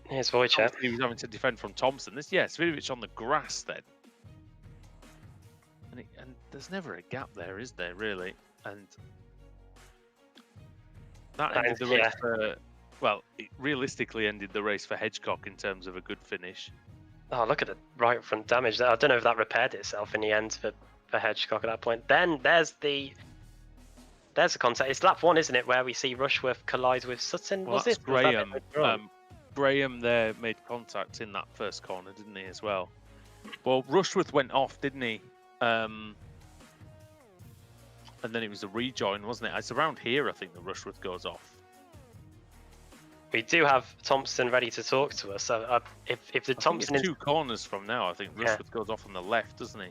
Here's Wojciech. He was having to defend from Thompson. Svidovic on the grass then. And there's never a gap there, is there, really? And that ended the race for... Well, it realistically ended the race for Hedgecock in terms of a good finish. Oh, look at the right front damage there. I don't know if that repaired itself in the end for Hedgecock at that point. Then there's the contact. It's lap 1, isn't it, where we see Rushworth collide with Sutton? Well, that's Graham. Graham there made contact in that first corner, didn't he, as well? Well, Rushworth went off, didn't he? And then it was a rejoin, wasn't it? It's around here, I think, that Rushworth goes off. We do have Thompson ready to talk to us. So if the Thompson is 2 corners from now, I think Rushworth goes off on the left, doesn't he?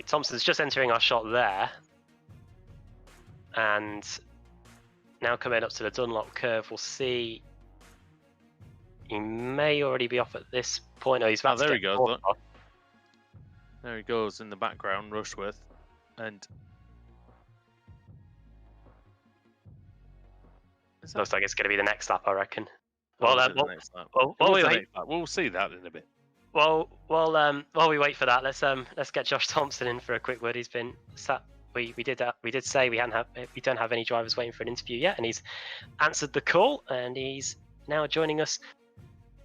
Thompson's just entering our shot there, and now coming up to the Dunlop curve, we'll see. He may already be off at this point. Oh, he's about to there he get goes. Look. There he goes in the background, Rushworth, and looks like it's going to be the next lap, I reckon. We'll see that in a bit. While we wait for that, let's get Josh Thompson in for a quick word. He's been sat. We did say we don't have any drivers waiting for an interview yet, and he's answered the call, and he's now joining us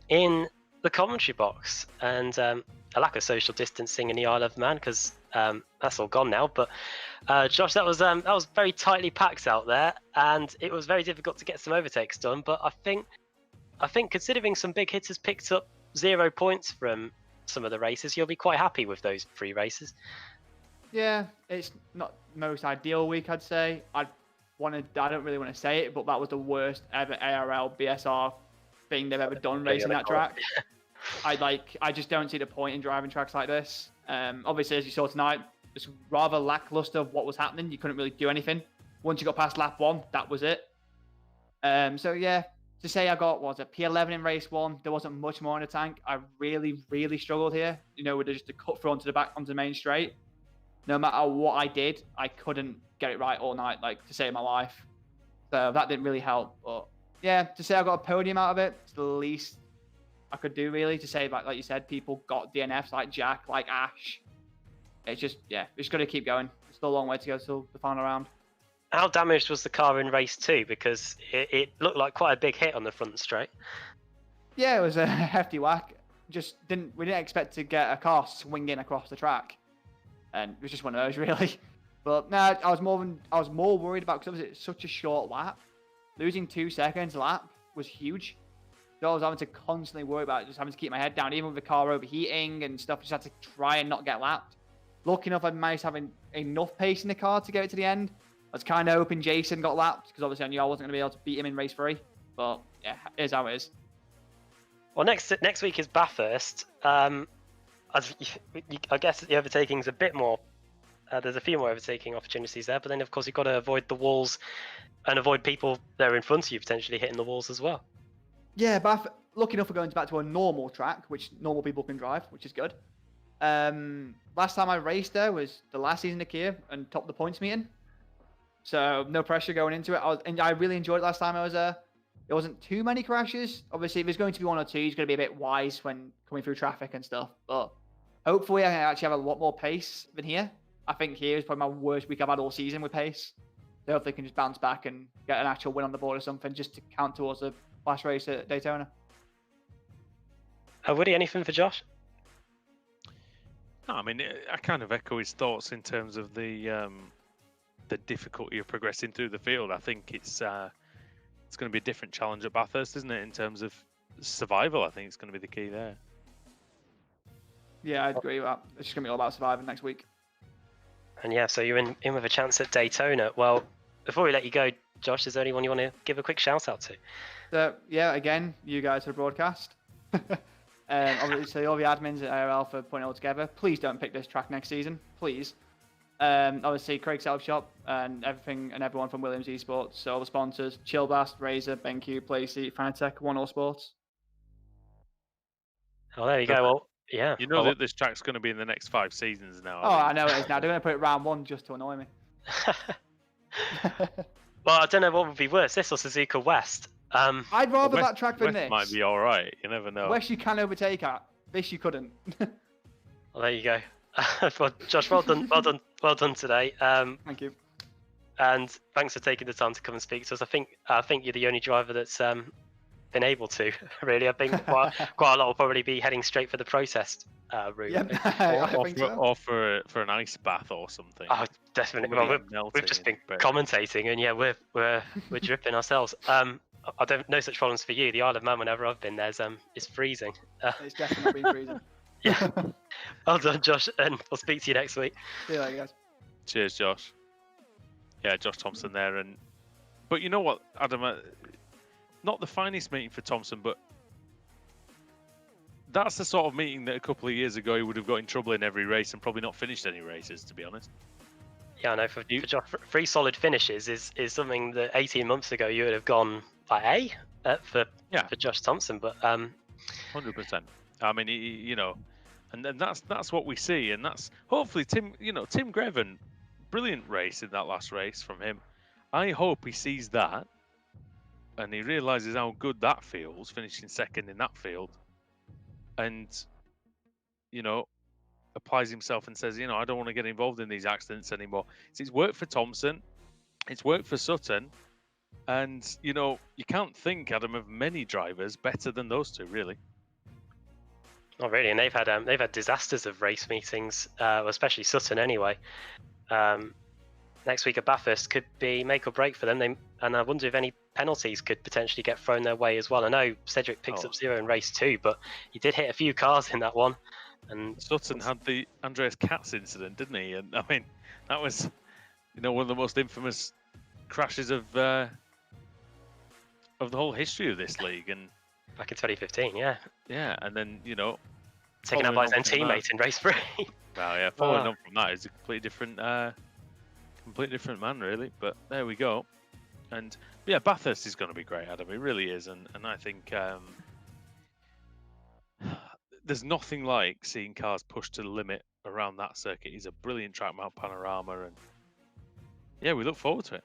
in the commentary box. And a lack of social distancing in the Isle of Man, because that's all gone now. But Josh, that was very tightly packed out there, and it was very difficult to get some overtakes done. But I think considering some big hitters picked up 0 points from some of the races, you'll be quite happy with those 3 races. Yeah, it's not the most ideal week, I'd say. I don't really want to say it, but that was the worst ever ARL BSR thing they've ever done racing that track. I just don't see the point in driving tracks like this. Obviously, as you saw tonight, it's rather lackluster of what was happening. You couldn't really do anything. Once you got past lap 1, that was it. So yeah, to say I got, P11 in race 1, there wasn't much more in the tank. I really, really struggled here. You know, with just a cut through onto the main straight. No matter what I did, I couldn't get it right all night, to save my life. So that didn't really help. But yeah, to say I got a podium out of it, it's the least I could do, really. To say, like you said, people got DNFs like Jack, like Ash. It's just, yeah, we're just going to keep going. It's still a long way to go till the final round. How damaged was the car in race 2? Because it looked like quite a big hit on the front straight. Yeah, it was a hefty whack. We didn't expect to get a car swinging across the track. And it was just one of those, really. But no, I was more worried about, because it was such a short lap. Losing 2 seconds a lap was huge. So I was having to constantly worry about just having to keep my head down, even with the car overheating and stuff. Just had to try and not get lapped. Lucky enough, I managed having enough pace in the car to get it to the end. I was kind of hoping Jason got lapped, because obviously I knew I wasn't going to be able to beat him in race 3. But yeah, it is how it is. Well, next week is Bathurst. I guess the overtaking is a bit more There's a few more overtaking opportunities there, but then of course you've got to avoid the walls and avoid people that are in front of you potentially hitting the walls as well. Yeah, but lucky enough, we're going back to a normal track, which normal people can drive, which is good. Last time I raced there was the last season of Kia and topped the points meeting. So no pressure going into it. I really enjoyed it last time I was there. There wasn't too many crashes. Obviously, if there's going to be one or two, he's going to be a bit wise when coming through traffic and stuff. But hopefully, I can actually have a lot more pace than here. I think here is probably my worst week I've had all season with pace. So hopefully, I can just bounce back and get an actual win on the board or something, just to count towards the last race at Daytona. Woody, anything for Josh? No, I mean, I kind of echo his thoughts in terms of the difficulty of progressing through the field. I think it's going to be a different challenge at Bathurst, isn't it? In terms of survival, I think it's going to be the key there. Yeah, I'd agree with that. It's just going to be all about surviving next week. And yeah, so you're in with a chance at Daytona. Well, before we let you go, Josh, is there anyone you want to give a quick shout out to? So, yeah, again, you guys for the broadcast. Obviously, all the admins at ARL for putting it all together. Please don't pick this track next season. Please. Obviously, Craig Self Shop and everyone from Williams Esports. So all the sponsors: Chillblast, Razor, BenQ, Playseat, Fanatec, One All Sports. Oh, there you go. Well, yeah. You know that this track's going to be in the next 5 seasons now. I know it is now. They're going to put it round 1 just to annoy me. Well, I don't know what would be worse, this or Suzuka West. I'd rather that track than West this. Might be all right. You never know. West you can overtake at. This you couldn't. Well, there you go. Well, Josh, well done today. Thank you. And thanks for taking the time to come and speak to us. I think you're the only driver that's been able to. Really, I think quite a lot will probably be heading straight for the protest route. Yep, I think so. Or for an ice bath or something. Oh, definitely. Well, we've just been commentating, and yeah, we're dripping ourselves. I don't no such problems for you. The Isle of Man, whenever I've been there, is freezing. It's definitely been freezing. Yeah. Well done, Josh, and I'll speak to you next week. See you later, guys. Cheers, Josh. Yeah, Josh Thompson there, but you know what, Adam? Not the finest meeting for Thompson, but that's the sort of meeting that a couple of years ago he would have got in trouble in every race and probably not finished any races, to be honest. Yeah, I know. For Josh, 3 solid finishes is something that 18 months ago you would have gone like for Josh Thompson, but 100%. I mean, and that's what we see, and that's hopefully Tim Greven, brilliant race in that last race from him. I hope he sees that and he realizes how good that feels, finishing second in that field, and applies himself and says, I don't want to get involved in these accidents anymore. It's worked for Thompson, it's worked for Sutton, and you can't think, Adam, of many drivers better than those two, really. Not really, and they've had disasters of race meetings, especially Sutton anyway. Next week at Bathurst could be make or break for them. And I wonder if any penalties could potentially get thrown their way as well. I know Cedric picks up 0 in race 2, but he did hit a few cars in that one. And Sutton had the Andreas Katz incident, didn't he? And I mean, that was one of the most infamous crashes of the whole history of this league. And back in 2015, yeah. Yeah, and then taken out by his own teammate in race 3. Well, yeah, following on from that is a completely different man, really. But there we go. And yeah, Bathurst is going to be great, Adam. It really is, and I think there's nothing like seeing cars pushed to the limit around that circuit. It's a brilliant track mount panorama, and yeah, we look forward to it.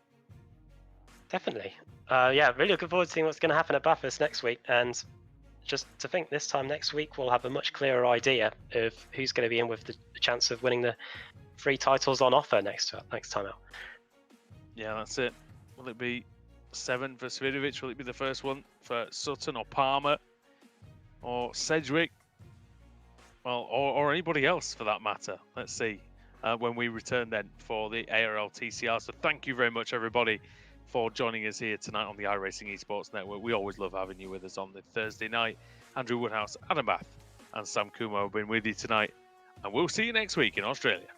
Definitely. Yeah, really looking forward to seeing what's going to happen at Bathurst next week. And just to think, this time next week we'll have a much clearer idea of who's going to be in with the chance of winning the 3 titles on offer next time out. Yeah, that's it. Will it be 7 for Svidovic? Will it be the first one for Sutton or Palmer or Sedgwick? Well, or anybody else for that matter. Let's see when we return then for the ARLTCR. So thank you very much, everybody, for joining us here tonight on the iRacing Esports Network. We always love having you with us on the Thursday night. Andrew Woodhouse, Adam Bath, and Sam Kumar have been with you tonight. And we'll see you next week in Australia.